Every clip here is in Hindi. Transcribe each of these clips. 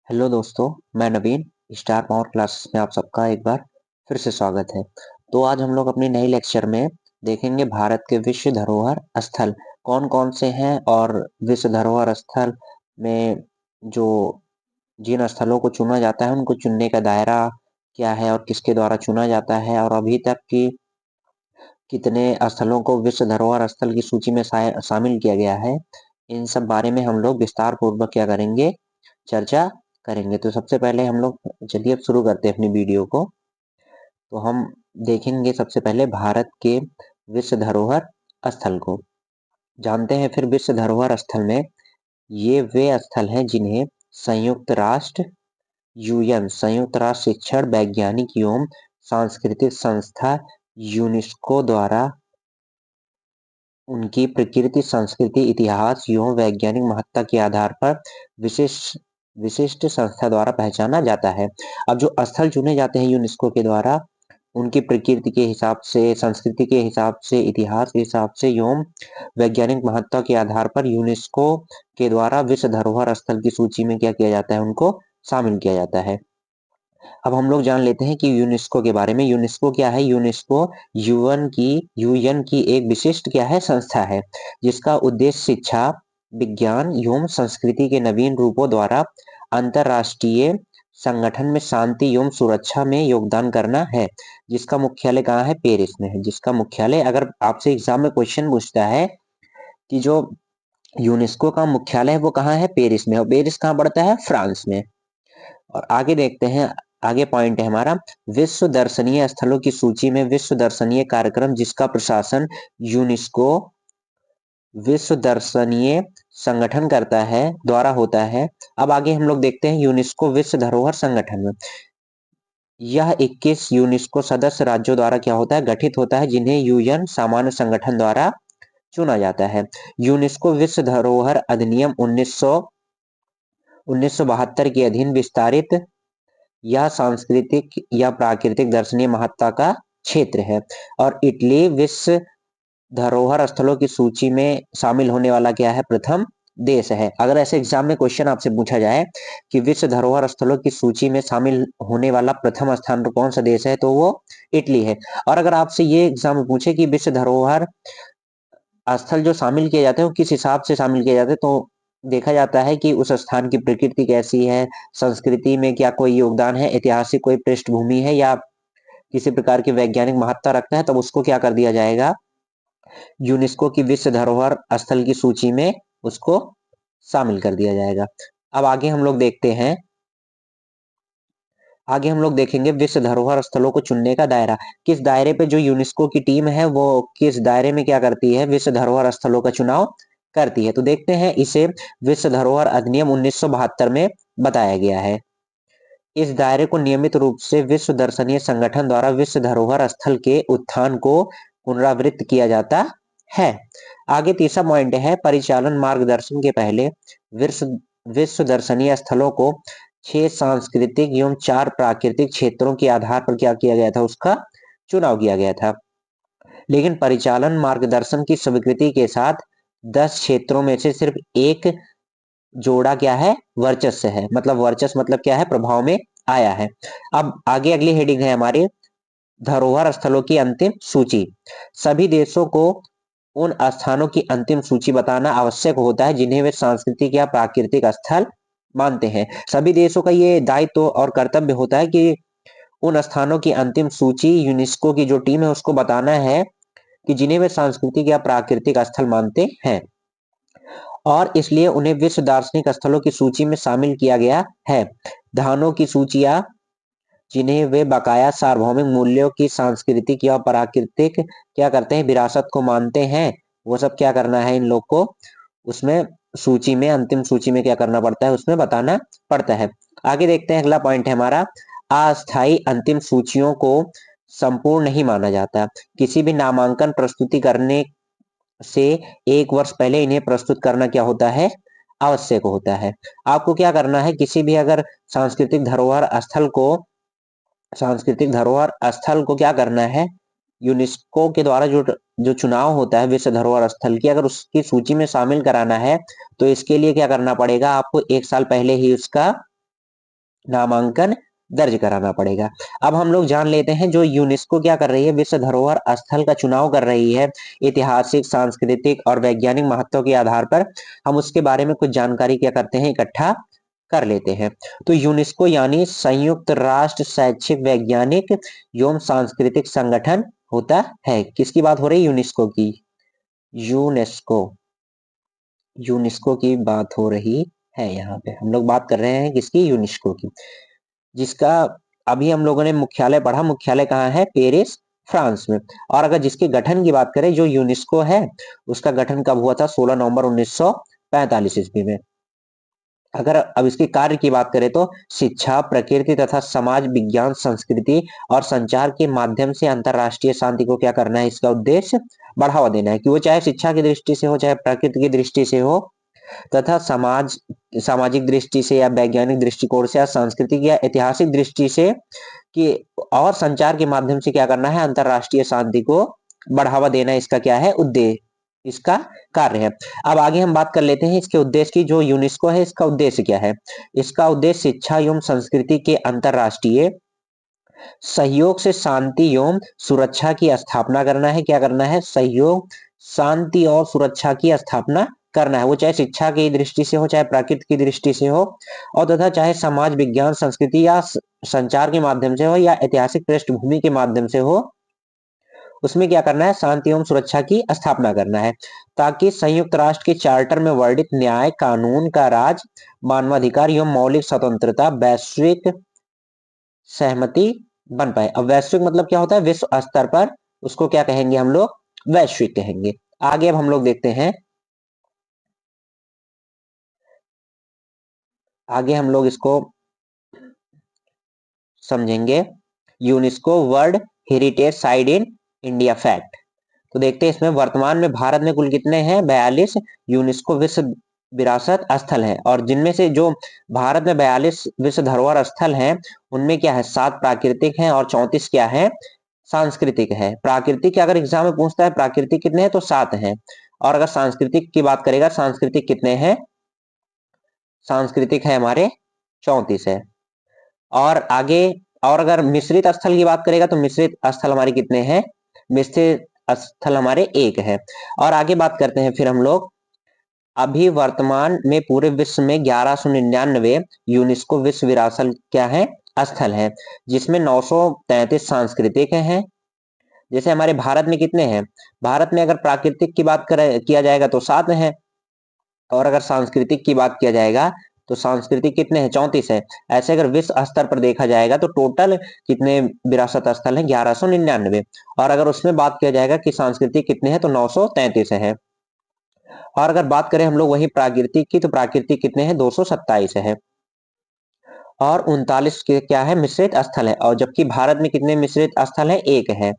हेलो दोस्तों, मैं नवीन। स्टार पावर क्लासेस में आप सबका एक बार फिर से स्वागत है। तो आज हम लोग अपनी नई लेक्चर में देखेंगे भारत के विश्व धरोहर स्थल कौन-कौन से हैं और विश्व धरोहर स्थल में जो जिन स्थलों को चुना जाता है उनको चुनने का दायरा क्या है और किसके द्वारा चुना जाता है और अभी तक की कितने स्थलों को विश्व धरोहर स्थल की सूची में शामिल किया गया है। इन सब बारे में हम लोग विस्तार पूर्वक क्या करेंगे, चर्चा करेंगे। तो सबसे पहले हम लोग चलिए अब शुरू करते हैं अपनी वीडियो को। तो हम देखेंगे सबसे पहले भारत के विश्व धरोहर स्थल को। जानते हैं फिर विश्व धरोहर स्थल में ये वे स्थल हैं जिन्हें संयुक्त राष्ट्र यूएन संयुक्त राष्ट्र शिक्षण वैज्ञानिक एवं सांस्कृतिक संस्था यूनेस्को द्वारा उनकी प्रकृति, संस्कृति, इतिहास एवं वैज्ञानिक महत्ता के आधार पर विशिष्ट विशिष्ट संस्था द्वारा पहचाना जाता है। अब जो स्थल चुने जाते हैं यूनेस्को के द्वारा, उनकी प्रकृति के हिसाब से, संस्कृति के हिसाब से, इतिहास के हिसाब से एवं वैज्ञानिक महत्ता के आधार पर यूनेस्को के द्वारा विश्व धरोहर स्थल की सूची में क्या किया जाता है, उनको शामिल किया जाता है। अब हम लोग जान लेते हैं कि यूनेस्को के बारे में। यूनेस्को क्या है? यूनेस्को यूएन की एक विशिष्ट क्या है, संस्था है, जिसका उद्देश्य शिक्षा, विज्ञान एवं संस्कृति के नवीन रूपों द्वारा अंतरराष्ट्रीय संगठन में शांति एवं सुरक्षा में योगदान करना है। जिसका मुख्यालय कहाँ है? पेरिस में है। जिसका मुख्यालय, अगर आपसे एग्जाम में क्वेश्चन पूछता है कि जो यूनेस्को का मुख्यालय है वो कहाँ है? पेरिस में। और पेरिस कहाँ पड़ता है? फ्रांस में। और आगे देखते हैं, आगे पॉइंट है हमारा विश्व दर्शनीय स्थलों की सूची में विश्व दर्शनीय कार्यक्रम जिसका प्रशासन यूनेस्को विश्व दर्शनीय संगठन करता है द्वारा होता है। अब आगे हम लोग देखते हैं यूनेस्को विश्व धरोहर संगठन में। यह 21 यूनेस्को सदस्य राज्यों द्वारा क्या होता है? गठित होता है, जिन्हें यूएन सामान्य संगठन द्वारा चुना जाता है। यूनेस्को विश्व धरोहर अधिनियम 1972 के अधीन विस्तारित यह सांस्कृतिक या प्राकृतिक दर्शनीय महत्ता का क्षेत्र है। और इटली विश्व धरोहर स्थलों की सूची में शामिल होने वाला क्या है? प्रथम देश है। अगर ऐसे एग्जाम में क्वेश्चन आपसे पूछा जाए कि विश्व धरोहर स्थलों की सूची में शामिल होने वाला प्रथम स्थान पर कौन सा देश है, तो वो इटली है। और अगर आपसे ये एग्जाम में पूछे कि विश्व धरोहर स्थल जो शामिल किए जाते हैं वो किस हिसाब से शामिल किए जाते हैं, तो देखा जाता है कि उस स्थान की प्रकृति कैसी है, संस्कृति में क्या कोई योगदान है, ऐतिहासिक कोई पृष्ठभूमि है या किसी प्रकार की वैज्ञानिक महत्ता रखता है, तब उसको क्या कर दिया जाएगा? यूनेस्को की विश्व धरोहर स्थल की सूची में उसको शामिल कर दिया जाएगा। अब आगे हम लोग देखेंगे विश्व धरोहर स्थलों को चुनने का दायरा। किस दायरे पे जो यूनेस्को की टीम है वो किस दायरे में क्या करती है? विश्व धरोहर स्थलों का चुनाव करती है। तो देखते हैं, इसे विश्व धरोहर अधिनियम 1972 में बताया गया है। इस दायरे को नियमित रूप से विश्व दर्शनीय संगठन द्वारा विश्व धरोहर स्थल के उत्थान को पुनरावृत्त किया जाता है। आगे तीसरा पॉइंट है, परिचालन मार्गदर्शन के पहले विश्व विश्व दर्शनीय स्थलों को 6 सांस्कृतिक एवं 4 प्राकृतिक क्षेत्रों के आधार पर क्या किया गया था? उसका चुनाव किया गया था। लेकिन परिचालन मार्गदर्शन की स्वीकृति के साथ 10 क्षेत्रों में से सिर्फ एक जोड़ा क्या है? वर्चस्व है। मतलब वर्चस्व मतलब क्या है? प्रभाव में आया है। अब आगे अगली हेडिंग है हमारी धरोहर स्थलों की अंतिम सूची। सभी देशों को उन स्थानों की अंतिम सूची बताना आवश्यक होता है जिन्हें वे सांस्कृतिक या प्राकृतिक स्थल मानते हैं। सभी देशों का ये दायित्व और कर्तव्य होता है कि उन स्थानों की अंतिम सूची यूनेस्को की जो टीम है उसको बताना है कि जिन्हें वे सांस्कृतिक या प्राकृतिक स्थल मानते हैं, और इसलिए उन्हें विश्व दार्शनिक स्थलों की सूची में शामिल किया गया है। धानों की सूचियां जिन्हें वे बकाया सार्वभौमिक मूल्यों की सांस्कृतिक या प्राकृतिक क्या करते हैं? विरासत को मानते हैं। वो सब क्या करना है इन लोग को? उसमें सूची में, अंतिम सूची में क्या करना पड़ता है? उसमें बताना पड़ता है। आगे देखते हैं, अगला पॉइंट है हमारा अस्थायी अंतिम सूचियों को संपूर्ण नहीं माना जाता। किसी भी नामांकन प्रस्तुति करने से 1 वर्ष पहले इन्हें प्रस्तुत करना क्या होता है? आवश्यक होता है। आपको क्या करना है? किसी भी अगर सांस्कृतिक धरोहर स्थल को क्या करना है? यूनेस्को के द्वारा जो जो चुनाव होता है विश्व धरोहर स्थल की, अगर उसकी सूची में शामिल कराना है तो इसके लिए क्या करना पड़ेगा? आपको 1 साल पहले ही उसका नामांकन दर्ज कराना पड़ेगा। अब हम लोग जान लेते हैं जो यूनेस्को क्या कर रही है, विश्व धरोहर स्थल का चुनाव कर रही है ऐतिहासिक, सांस्कृतिक और वैज्ञानिक महत्व के आधार पर। हम उसके बारे में कुछ जानकारी क्या करते हैं, इकट्ठा कर लेते हैं। तो यूनेस्को यानी संयुक्त राष्ट्र शैक्षिक, वैज्ञानिक एवं सांस्कृतिक संगठन होता है। किसकी बात हो रही है, यूनेस्को की। यूनेस्को, यूनेस्को की बात हो रही है। यहाँ पे हम लोग बात कर रहे हैं किसकी, यूनेस्को की, जिसका अभी हम लोगों ने मुख्यालय पढ़ा। मुख्यालय कहाँ है, पेरिस, फ्रांस में। और अगर जिसके गठन की बात करें, जो यूनेस्को है, उसका गठन कब हुआ था, 16 नवंबर 1945 ईस्वी में। अगर अब इसके कार्य की बात करें तो शिक्षा, प्रकृति तथा समाज विज्ञान, संस्कृति और संचार के माध्यम से अंतरराष्ट्रीय शांति को क्या करना है, इसका उद्देश्य बढ़ावा देना है। कि वो चाहे शिक्षा की दृष्टि से हो, चाहे प्रकृति की दृष्टि से हो, तथा सामाजिक दृष्टि से या वैज्ञानिक दृष्टिकोण से या सांस्कृतिक या ऐतिहासिक दृष्टि से, कि और संचार के माध्यम से क्या करना है, अंतरराष्ट्रीय शांति को बढ़ावा देना, इसका क्या है, उद्देश्य, इसका कार्य है। अब आगे हम बात कर लेते हैं इसके उद्देश्य की। जो यूनेस्को है, इसका उद्देश्य क्या है। इसका उद्देश्य शिक्षा एवं संस्कृति के अंतरराष्ट्रीय सहयोग से शांति एवं सुरक्षा की स्थापना करना है। क्या करना है, सहयोग, शांति और सुरक्षा की स्थापना करना है। वो चाहे शिक्षा की दृष्टि से हो, चाहे प्रकृति की दृष्टि से हो, और तथा चाहे समाज विज्ञान, संस्कृति या संचार के माध्यम से हो, या ऐतिहासिक पृष्ठभूमि के माध्यम से हो, उसमें क्या करना है, शांति एवं सुरक्षा की स्थापना करना है। ताकि संयुक्त राष्ट्र के चार्टर में वर्णित न्याय, कानून का राज, मानवाधिकार एवं मौलिक स्वतंत्रता वैश्विक सहमति बन पाए। अब वैश्विक मतलब क्या होता है, विश्व स्तर पर, उसको क्या कहेंगे हम लोग, वैश्विक कहेंगे। आगे अब हम लोग देखते हैं, आगे हम लोग इसको समझेंगे। UNESCO world heritage site in India fact. तो देखते हैं इसमें, वर्तमान में भारत में कुल कितने हैं, 42 यूनेस्को विश्व विरासत स्थल हैं। और जिनमें से जो भारत में 42 विश्व धरोहर स्थल हैं, उनमें क्या है, 7 प्राकृतिक हैं और 34 क्या है, सांस्कृतिक है। प्राकृतिक के अगर एग्जाम में पूछता है प्राकृतिक कितने हैं, तो 7 हैं। और अगर सांस्कृतिक की बात करेगा, सांस्कृतिक कितने हैं, सांस्कृतिक है हमारे 34 है। और आगे, और अगर मिश्रित स्थल की बात करेगा, तो मिश्रित स्थल हमारे कितने हैं, मिश्रित स्थल हमारे 1 है। और आगे बात करते हैं फिर हम लोग, अभी वर्तमान में पूरे विश्व में 1199 यूनेस्को विश्व विरासत क्या है, स्थल है, जिसमें 933 सांस्कृतिक हैं। जैसे हमारे भारत में कितने हैं, भारत में अगर प्राकृतिक की बात करें किया जाएगा तो 7 हैं, और अगर सांस्कृतिक की बात किया जाएगा तो सांस्कृतिक कितने हैं, 34 है। ऐसे अगर विश्व स्तर पर देखा जाएगा तो टोटल कितने विरासत स्थल हैं, 1199। और अगर उसमें बात किया जाएगा कि सांस्कृतिक कितने हैं, तो 933 है। और अगर बात करें हम लोग वही प्राकृतिक की, तो प्राकृतिक कितने हैं, 227 है। और 39 के क्या है, मिश्रित स्थल है। और जबकि भारत में कितने मिश्रित स्थल है, 1 है।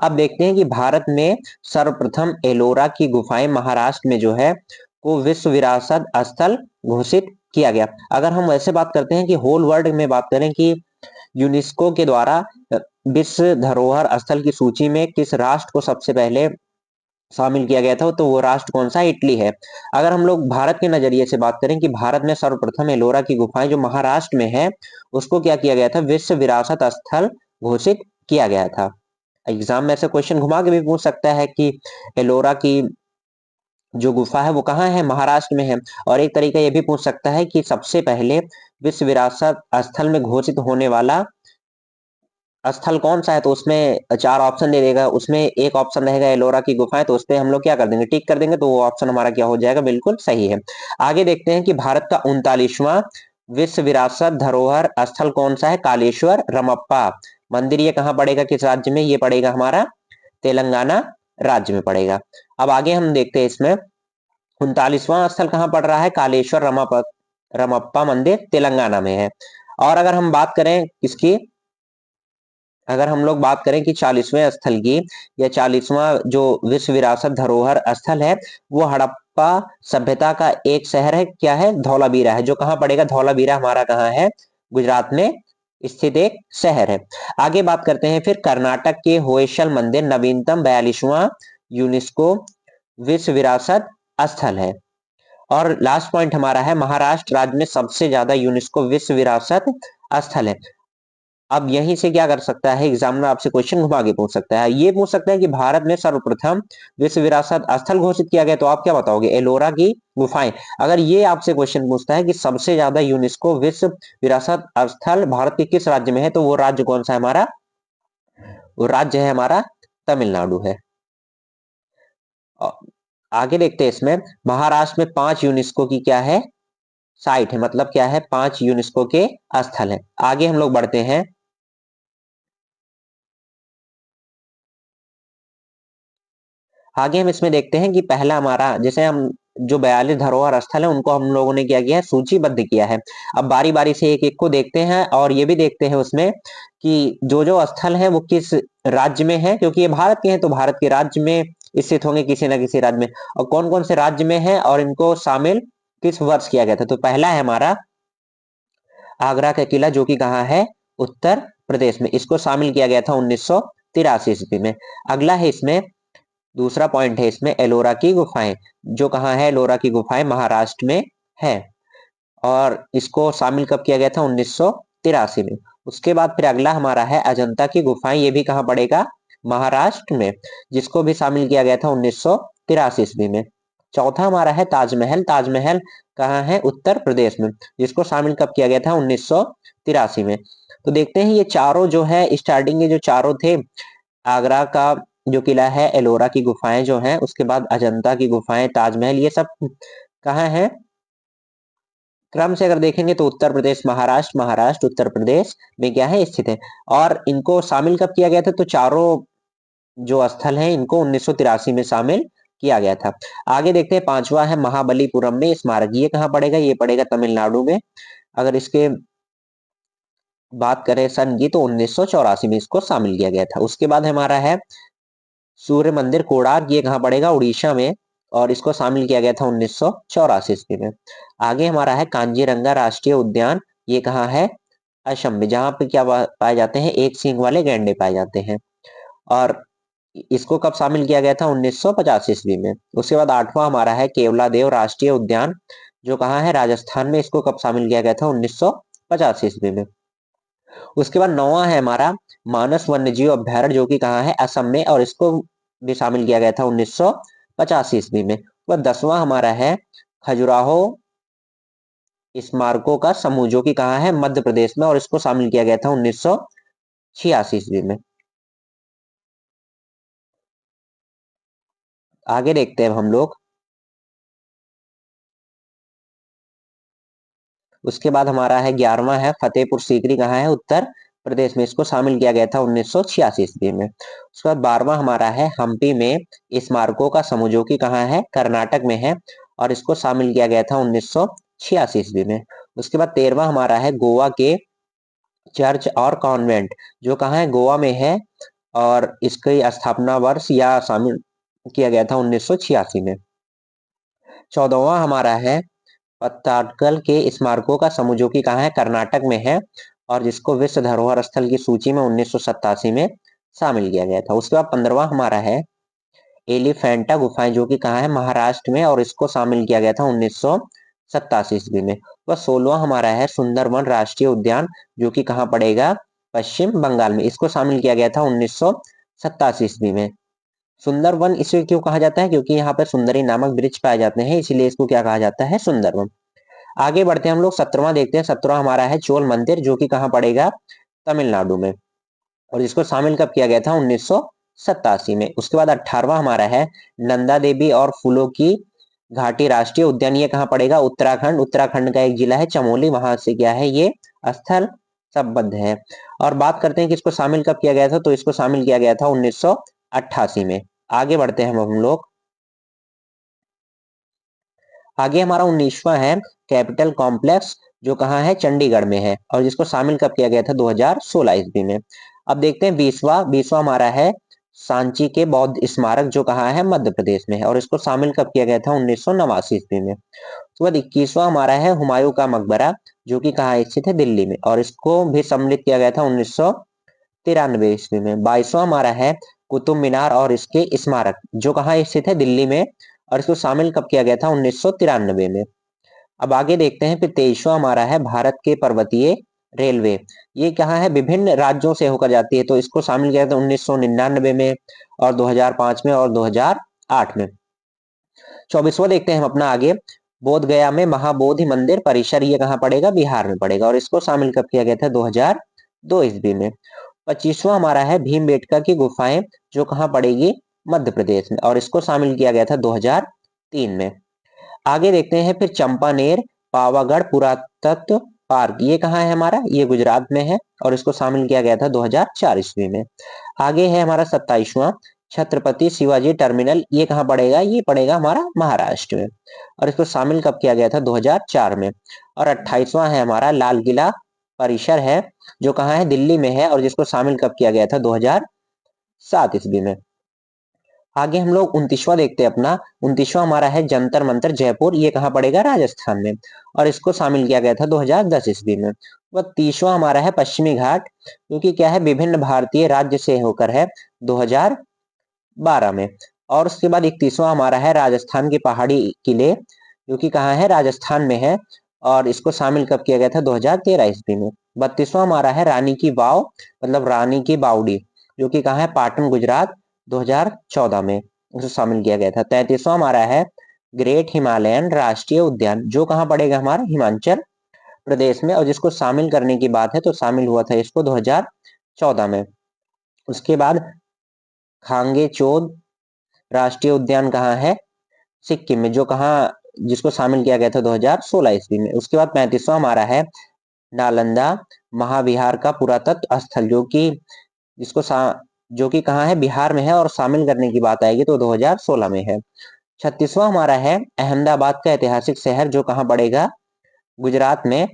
अब देखते हैं कि भारत में सर्वप्रथम एलोरा की गुफाएं महाराष्ट्र में जो है, को विश्व विरासत स्थल घोषित किया गया। अगर हम वैसे बात करते हैं कि होल वर्ल्ड में बात करें कि यूनेस्को के द्वारा विश्व धरोहर स्थल की सूची में किस राष्ट्र को सबसे पहले शामिल किया गया था, तो वो राष्ट्र कौन सा, इटली है। अगर हम लोग भारत के नजरिए से बात करें कि भारत में सर्वप्रथम एलोरा की गुफाएं जो महाराष्ट्र में है, उसको क्या किया गया था, विश्व विरासत स्थल घोषित किया गया था। एग्जाम में ऐसे क्वेश्चन घुमा के भी पूछ सकता है कि एलोरा की जो गुफा है वो कहाँ है, महाराष्ट्र में है। और एक तरीका ये भी पूछ सकता है कि सबसे पहले विश्व विरासत स्थल में घोषित होने वाला स्थल कौन सा है, तो उसमें 4 ऑप्शन दे देगा। उसमें एक ऑप्शन रहेगा एलोरा की गुफाएं, तो उस पर हम लोग क्या कर देंगे, टिक कर देंगे, तो वो ऑप्शन हमारा क्या हो जाएगा, बिल्कुल सही है। आगे देखते हैं कि भारत का 39वां विश्व विरासत धरोहर स्थल कौन सा है, कालेश्वर रमप्पा मंदिर। ये कहाँ पड़ेगा, किस राज्य में, ये पड़ेगा हमारा तेलंगाना राज्य में पड़ेगा। अब आगे हम देखते हैं इसमें, 39वां स्थल कहाँ पड़ रहा है, कालेश्वर रमप्पा मंदिर तेलंगाना में है। और अगर हम बात करें इसकी, अगर हम लोग बात करें कि 40वें स्थल की, या 40वां जो विश्व विरासत धरोहर स्थल है, वो हड़प्पा सभ्यता का एक शहर है, क्या है, धौलावीरा है। जो कहाँ पड़ेगा, धौलावीरा हमारा कहाँ है, गुजरात में स्थित एक शहर है। आगे बात करते हैं फिर, कर्नाटक के होयसल मंदिर नवीनतम 42वां यूनेस्को विश्व विरासत स्थल है। और लास्ट पॉइंट हमारा है, महाराष्ट्र राज्य में सबसे ज्यादा यूनेस्को विश्व विरासत स्थल है। अब यहीं से क्या कर सकता है एग्जामिनर आपसे क्वेश्चन घुमा के पूछ सकता है, ये पूछ सकता है कि भारत में सर्वप्रथम विश्व विरासत स्थल घोषित किया गया, तो आप क्या बताओगे? एलोरा की गुफाएं। अगर ये आपसे क्वेश्चन पूछता है कि सबसे ज्यादा यूनेस्को विश्व विरासत स्थल भारत के किस राज्य में है, तो वो राज्य कौन सा है हमारा? वो राज्य है हमारा तमिलनाडु है। आगे देखते हैं, इसमें महाराष्ट्र में 5 यूनेस्को की क्या है साइट है, मतलब क्या है 5 यूनेस्को के स्थल है। आगे हम लोग बढ़ते हैं। आगे हम इसमें देखते हैं कि पहला हमारा, जैसे हम जो 42 धरोहर स्थल है उनको हम लोगों ने क्या किया है सूचीबद्ध किया है। अब बारी बारी से एक एक को देखते हैं और ये भी देखते हैं उसमें कि जो जो स्थल है वो किस राज्य में है, क्योंकि ये भारत के हैं तो भारत के राज्य में स्थित होंगे किसी ना किसी राज्य में, और कौन कौन से राज्य में है और इनको शामिल किस वर्ष किया गया था। तो पहला है हमारा आगरा का किला, जो कि कहाँ है? उत्तर प्रदेश में, इसको शामिल किया गया था 1983 ईस्वी में। अगला है इसमें, दूसरा पॉइंट है इसमें एलोरा की गुफाएं, जो कहाँ है? एलोरा की गुफाएं महाराष्ट्र में है, और इसको शामिल कब किया गया था? 1983 में। उसके बाद फिर अगला हमारा है अजंता की गुफाएं, ये भी कहाँ पड़ेगा? महाराष्ट्र में, जिसको भी शामिल किया गया था 1983 ईस्वी में। चौथा हमारा है ताजमहल, ताजमहल कहाँ है? उत्तर प्रदेश में, जिसको शामिल कब किया गया था? 1983 में। तो देखते हैं ये चारों जो है स्टार्टिंग के जो चारों थे, आगरा का जो किला है, एलोरा की गुफाएं जो हैं, उसके बाद अजंता की गुफाएं, ताजमहल, ये सब कहाँ है क्रम से अगर देखेंगे तो उत्तर प्रदेश, महाराष्ट्र, महाराष्ट्र उत्तर प्रदेश में क्या है स्थित है। और इनको शामिल कब किया गया था? तो चारों जो स्थल हैं इनको 1983 में शामिल किया गया था। आगे देखते हैं, पांचवा है महाबलीपुरम में स्मारक, ये कहाँ पड़ेगा? ये पड़ेगा तमिलनाडु में। अगर इसके बात करें सन की तो 1984 में इसको शामिल किया गया था। उसके बाद हमारा है सूर्य मंदिर कोणार्क, ये कहाँ पड़ेगा? उड़ीसा में, और इसको शामिल किया गया था 1984 ईस्वी में। आगे हमारा है कांजीरंगा राष्ट्रीय उद्यान, ये कहाँ है? असम में, जहाँ पे क्या पाए जाते हैं? एक सींग वाले गैंडे पाए जाते हैं, और इसको कब शामिल किया गया था? 1950 ईस्वी में। उसके बाद आठवां हमारा है केवलादेव राष्ट्रीय उद्यान, जो कहाँ है? राजस्थान में, इसको कब शामिल किया गया था? 1950 ईस्वी में। उसके बाद नौवां है हमारा मानस वन्यजीव अभ्यारण्य, जो कि कहाँ है? असम में, और इसको भी शामिल किया गया था 1985 ईस्वी में। वह 10वां हमारा है खजुराहो स्मारकों का समूह, जो कि कहाँ है? मध्य प्रदेश में, और इसको शामिल किया गया था 1986 ईस्वी में। आगे देखते हैं हम लोग। उसके बाद हमारा है 11वां है फतेहपुर सीकरी, कहाँ है? उत्तर प्रदेश में, इसको शामिल किया गया था 1986 ईस्वी में। उसके बाद 12वां हमारा है हम्पी में स्मारकों का समूह, जो कि कहाँ है? कर्नाटक में है, और इसको शामिल किया गया था 1986 ईस्वी में। उसके बाद 13वां हमारा है गोवा के चर्च और कॉन्वेंट, जो कहाँ है? गोवा में है, और इसकी स्थापना वर्ष या शामिल किया गया था 1986 में। 14वां हमारा है पत्ताडकल के स्मारकों का समूह, जो कि कहाँ है? कर्नाटक में है, और जिसको विश्व धरोहर स्थल की सूची में 1987 में शामिल किया गया था। उसके बाद 15वां हमारा है एलिफेंटा गुफाएं, जो कि कहाँ है? महाराष्ट्र में, और इसको शामिल किया गया था 1987 ईस्वी में। वह 16वां हमारा है सुंदरवन राष्ट्रीय उद्यान, जो कि कहाँ पड़ेगा? पश्चिम बंगाल में, इसको शामिल किया गया था 1987 ईस्वी में। सुंदरवन इसे क्यों कहा जाता है? क्योंकि यहाँ पर सुंदरी नामक वृक्ष पाए जाते हैं, इसीलिए इसको क्या कहा जाता है? सुंदरवन। आगे बढ़ते हैं हम लोग, 17वां देखते हैं। 17वां हमारा है चोल मंदिर, जो कि कहाँ पड़ेगा? तमिलनाडु में, और इसको शामिल कब किया गया था? 1987 में। उसके बाद 18वां हमारा है नंदा देवी और फूलों की घाटी राष्ट्रीय उद्यान, ये कहाँ पड़ेगा? उत्तराखंड, उत्तराखंड का एक जिला है चमोली, वहां से क्या है ये स्थल संबद्ध है। और बात करते हैं कि इसको शामिल कब किया गया था, तो इसको शामिल किया गया था 1988 में। आगे बढ़ते हैं हम लोग। आगे हमारा 19वां है कैपिटल कॉम्प्लेक्स, जो कहाँ है? चंडीगढ़ में है, और जिसको शामिल कब किया गया था? 2016 ईस्वी में। अब देखते हैं 20वां हमारा है सांची के बौद्ध स्मारक, जो कहाँ है? मध्य प्रदेश में है, और इसको शामिल कब किया गया था? 1989 ईस्वी में। उसके बाद 21वां हमारा है हुमायूं का मकबरा, जो कि कहाँ स्थित है? दिल्ली में, और इसको भी सम्मिलित किया गया था 1993 ईस्वी में। 22वां हमारा है कुतुब मीनार और इसके स्मारक, जो कहाँ स्थित है? दिल्ली में, और इसको शामिल कब किया गया था? 1993 में। अब आगे देखते हैं फिर 23वां हमारा है भारत के पर्वतीय रेलवे, ये कहाँ है, विभिन्न राज्यों से होकर जाती है, तो इसको शामिल किया था 1999 में और 2005 में और 2008 में। 24वां देखते हैं हम अपना आगे, बोध गया में महाबोधि मंदिर परिसर, ये कहाँ पड़ेगा, बिहार में पड़ेगा, और इसको शामिल कब किया गया था, 2002 ईस्वी में। 25वां हमारा है भीमबेटका की गुफाएं, जो कहाँ पड़ेगी, मध्य प्रदेश में, और इसको शामिल किया गया था 2003 में। आगे देखते हैं फिर चंपानेर पावागढ़ पुरातत्व पार्क, ये कहाँ है हमारा, ये गुजरात में है, और इसको शामिल किया गया था 2004 ईस्वी में। आगे है हमारा 27वां छत्रपति शिवाजी टर्मिनल, ये कहाँ पड़ेगा, ये पड़ेगा हमारा महाराष्ट्र में, और इसको शामिल कब किया गया था, 2004 में। और 28वां है हमारा लाल किला परिसर है, जो कहाँ है, दिल्ली में है, और जिसको शामिल कब किया गया था, 2007 ईस्वी में। आगे हम लोग 29वां देखते हैं अपना, 29वां हमारा है जंतर मंतर जयपुर, ये कहाँ पड़ेगा, राजस्थान में, और इसको शामिल किया गया था 2010 ईस्वी में। वह 30वां हमारा है पश्चिमी घाट, क्योंकि क्या है, विभिन्न भारतीय राज्य से होकर है 2012 में। और उसके बाद 31वां हमारा है राजस्थान के पहाड़ी किले, जो कि कहाँ है, राजस्थान में है, और इसको शामिल कब किया गया था, 2013 ईस्वी में। 32वां हमारा है रानी की वाव, मतलब रानी की बावड़ी, जो कि कहाँ है, पाटन गुजरात, 2014 में उसे शामिल किया गया था। 33वां हमारा है ग्रेट हिमालयन राष्ट्रीय उद्यान, जो कहाँ पड़ेगा, हमारा हिमाचल प्रदेश में, और जिसको शामिल करने की बात है तो शामिल हुआ था इसको 2014 में। उसके बाद खांगे चोद राष्ट्रीय उद्यान कहाँ है, सिक्किम में, जो कहाँ, जिसको शामिल किया गया था 2016 ईस्वी में। उसके बाद 35वां हमारा है नालंदा महाविहार का पुरातत्व स्थल, जिसको जो कि कहाँ है, बिहार में है, और शामिल करने की बात आएगी तो 2016 में है। 36वां हमारा है अहमदाबाद का ऐतिहासिक शहर, जो कहाँ पड़ेगा, गुजरात में,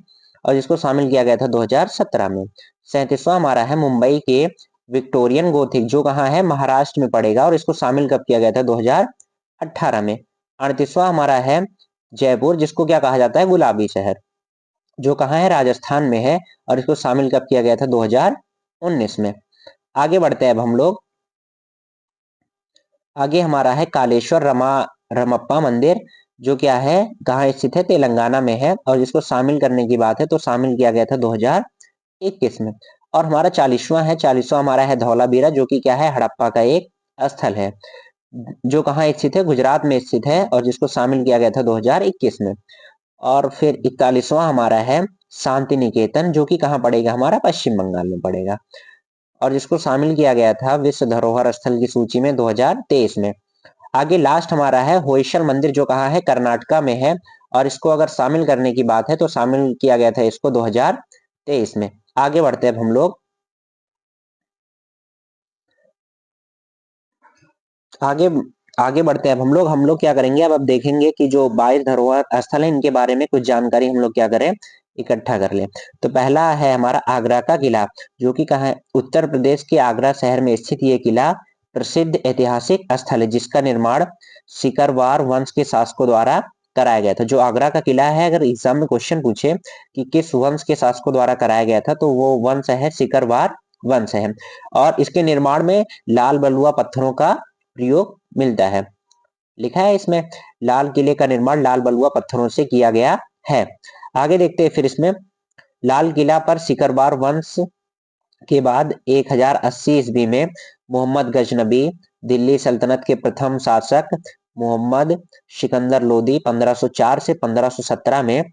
और जिसको शामिल किया गया था 2017 में। 37वां हमारा है मुंबई के विक्टोरियन गोथिक, जो कहाँ है, महाराष्ट्र में पड़ेगा, और इसको शामिल कब किया गया था, 2018 में। 38वां हमारा है जयपुर, जिसको क्या कहा जाता है, गुलाबी शहर, जो कहाँ है, राजस्थान में है, और इसको शामिल कब किया गया था, 2019 में। आगे बढ़ते हैं अब हम लोग, आगे हमारा है कालेश्वर रमप्पा मंदिर, जो क्या है, कहाँ स्थित है, तेलंगाना में है, और जिसको शामिल करने की बात है तो शामिल किया गया था 2021 में। और हमारा 40वां है, 40वां हमारा है धौलावीरा, जो कि क्या है, हड़प्पा का एक स्थल है, जो कहाँ स्थित है, गुजरात में स्थित है, और जिसको शामिल किया गया था 2021 में। और फिर 41वां हमारा है शांति निकेतन, जो कि कहाँ पड़ेगा, हमारा पश्चिम बंगाल में पड़ेगा, और जिसको शामिल किया गया था विश्व धरोहर स्थल की सूची में 2023 में। आगे लास्ट हमारा है होयसल मंदिर, जो कहाँ है, कर्नाटका में है, और इसको अगर शामिल करने की बात है तो शामिल किया गया था इसको 2023 में। आगे बढ़ते हैं अब हम लोग, आगे आगे बढ़ते हैं अब हम लोग क्या करेंगे, अब देखेंगे कि जो 22 धरोहर स्थल है, इनके बारे में कुछ जानकारी हम लोग क्या करें, इकट्ठा कर लें। तो पहला है हमारा आगरा का किला, जो कि कहाँ है, उत्तर प्रदेश के आगरा शहर में स्थित ये किला प्रसिद्ध ऐतिहासिक स्थल है, जिसका निर्माण सिकरवार वंश के शासकों द्वारा कराया गया था। जो आगरा का किला है, अगर एग्जाम में क्वेश्चन पूछे कि किस वंश के शासकों द्वारा कराया गया था, तो वो वंश है सिकरवार वंश है, और इसके निर्माण में लाल बलुआ पत्थरों का प्रयोग मिलता है। लिखा है इसमें, लाल किले का निर्माण लाल बलुआ पत्थरों से किया गया है। आगे देखते हैं फिर इसमें, लाल किला पर सिकरवार वंश के बाद 1080 ईस्वी में मोहम्मद गजनबी, दिल्ली सल्तनत के प्रथम शासक मोहम्मद सिकंदर लोदी 1504 से 1517 में,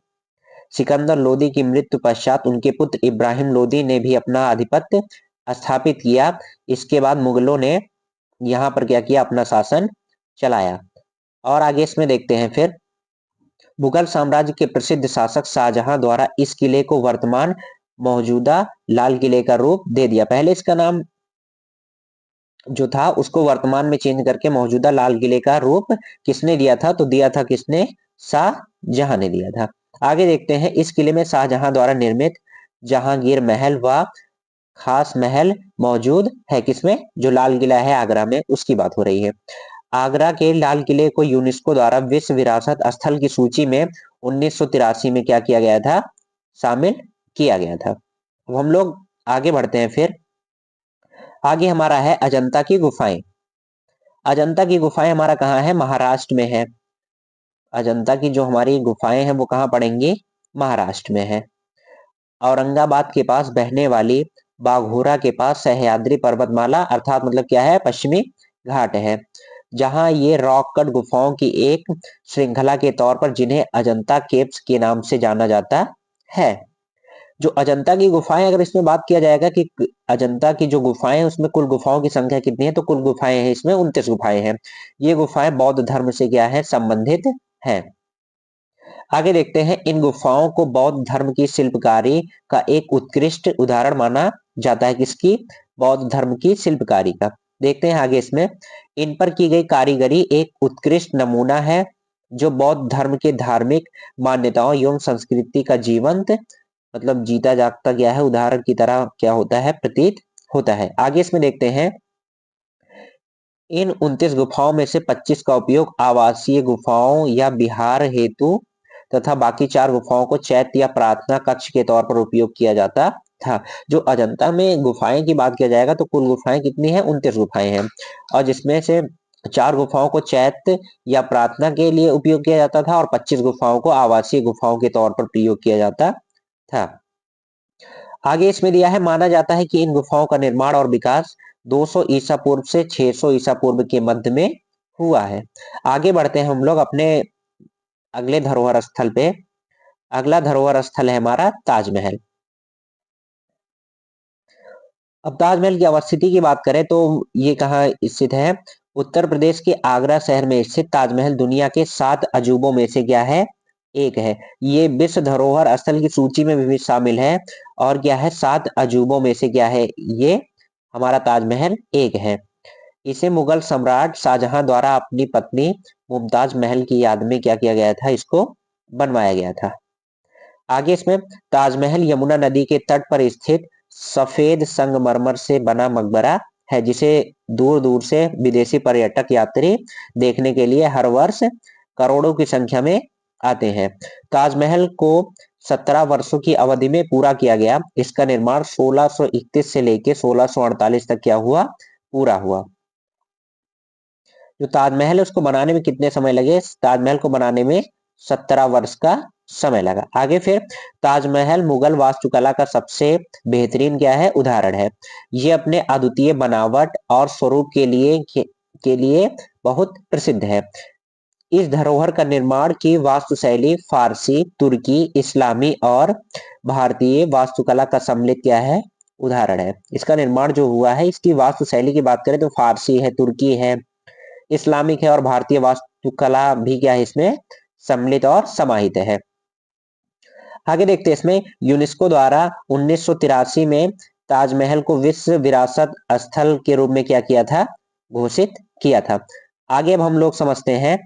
सिकंदर लोदी की मृत्यु पश्चात उनके पुत्र इब्राहिम लोदी ने भी अपना आधिपत्य स्थापित किया। इसके बाद मुगलों ने यहाँ पर क्या किया, अपना शासन चलाया। और आगे इसमें देखते हैं फिर, मुगल साम्राज्य के प्रसिद्ध शासक शाहजहां द्वारा इस किले को वर्तमान मौजूदा लाल किले का रूप दे दिया। पहले इसका नाम जो था उसको वर्तमान में चेंज करके मौजूदा लाल किले का रूप किसने दिया था, तो दिया था किसने, शाहजहां ने दिया था। आगे देखते हैं, इस किले में शाहजहां द्वारा निर्मित जहांगीर महल व खास महल मौजूद है, किसमें, जो लाल किला है आगरा में, उसकी बात हो रही है। आगरा के लाल किले को यूनेस्को द्वारा विश्व विरासत स्थल की सूची में 1983 में क्या किया गया था, शामिल किया गया था। अब हम लोग आगे बढ़ते हैं फिर, आगे हमारा है अजंता की गुफाएं। अजंता की गुफाएं हमारा कहाँ है, महाराष्ट्र में है। अजंता की जो हमारी गुफाएं हैं वो कहाँ पड़ेंगी, महाराष्ट्र में है। औरंगाबाद के पास बहने वाली बाघोरा के पास सह्याद्री पर्वतमाला अर्थात मतलब क्या है, पश्चिमी घाट है, जहां ये रॉक कट गुफाओं की एक श्रृंखला के तौर पर जिन्हें अजंता केव्स के नाम से जाना जाता है। जो अजंता की गुफाएं, अगर इसमें बात किया जाएगा कि अजंता की जो गुफाएं हैं उसमें कुल गुफाओं की संख्या कितनी है, तो कुल गुफाएं हैं इसमें 29 गुफाएं हैं। ये गुफाएं बौद्ध धर्म से क्या है, संबंधित है। आगे देखते हैं, इन गुफाओं को बौद्ध धर्म की शिल्पकारी का एक उत्कृष्ट उदाहरण माना जाता है। किसकी? बौद्ध धर्म की शिल्पकारी का। देखते हैं आगे इसमें, इन पर की गई कारीगरी एक उत्कृष्ट नमूना है जो बौद्ध धर्म के धार्मिक मान्यताओं एवं संस्कृति का जीवंत मतलब जीता जागता क्या है, उदाहरण की तरह क्या होता है, प्रतीत होता है। आगे इसमें देखते हैं, इन 29 गुफाओं में से 25 का उपयोग आवासीय गुफाओं या विहार हेतु तथा बाकी 4 गुफाओं को चैत्य या प्रार्थना कक्ष के तौर पर उपयोग किया जाता था। जो अजंता में गुफाएं की बात किया जाएगा तो कुल गुफाएं कितनी है, 29 गुफाएं हैं, और जिसमें से 4 गुफाओं को चैत्य या प्रार्थना के लिए उपयोग किया जाता था और 25 गुफाओं को आवासीय गुफाओं के तौर पर प्रयोग किया जाता था। आगे इसमें दिया है, माना जाता है कि इन गुफाओं का निर्माण और विकास 200 ईसा पूर्व से 600 ईसा पूर्व के मध्य में हुआ है। आगे बढ़ते हैं हम लोग अपने अगले धरोहर स्थल पे। अगला धरोहर स्थल है हमारा ताजमहल। अब ताजमहल की अवस्थिति की बात करें तो ये कहाँ स्थित है? उत्तर प्रदेश के आगरा शहर में स्थित ताजमहल दुनिया के 7 अजूबों में से क्या है, एक है। ये विश्व धरोहर स्थल की सूची में भी शामिल है और क्या है, 7 अजूबों में से क्या है, ये हमारा ताजमहल एक है। इसे मुगल सम्राट शाहजहां द्वारा अपनी पत्नी मुमताज महल की याद में क्या किया गया था, इसको बनवाया गया था। आगे इसमें, ताजमहल यमुना नदी के तट पर स्थित सफेद संगमरमर से बना मकबरा है जिसे दूर दूर से विदेशी पर्यटक यात्री देखने के लिए हर वर्ष करोड़ों की संख्या में आते हैं। ताजमहल को 17 वर्षों की अवधि में पूरा किया गया। इसका निर्माण 1631 से लेकर 1648 तक क्या हुआ, पूरा हुआ। जो ताजमहल है उसको बनाने में कितने समय लगे? ताजमहल को बनाने में 17 वर्ष का समय लगा। आगे फिर, ताजमहल मुगल वास्तुकला का सबसे बेहतरीन क्या है, उदाहरण है। ये अपने अद्वितीय बनावट और स्वरूप के लिए बहुत प्रसिद्ध है। इस धरोहर का निर्माण की वास्तुशैली फारसी, तुर्की, इस्लामी और भारतीय वास्तुकला का सम्मिलित क्या है, उदाहरण है। इसका निर्माण जो हुआ है, इसकी वास्तुशैली की बात करें तो फारसी है, तुर्की है, इस्लामिक है और भारतीय वास्तुकला भी क्या है, इसमें सम्मिलित और समाहित है। आगे देखते हैं, इसमें यूनेस्को द्वारा 1983 में ताजमहल को विश्व विरासत स्थल के रूप में क्या किया था, घोषित किया था। आगे अब हम लोग समझते हैं,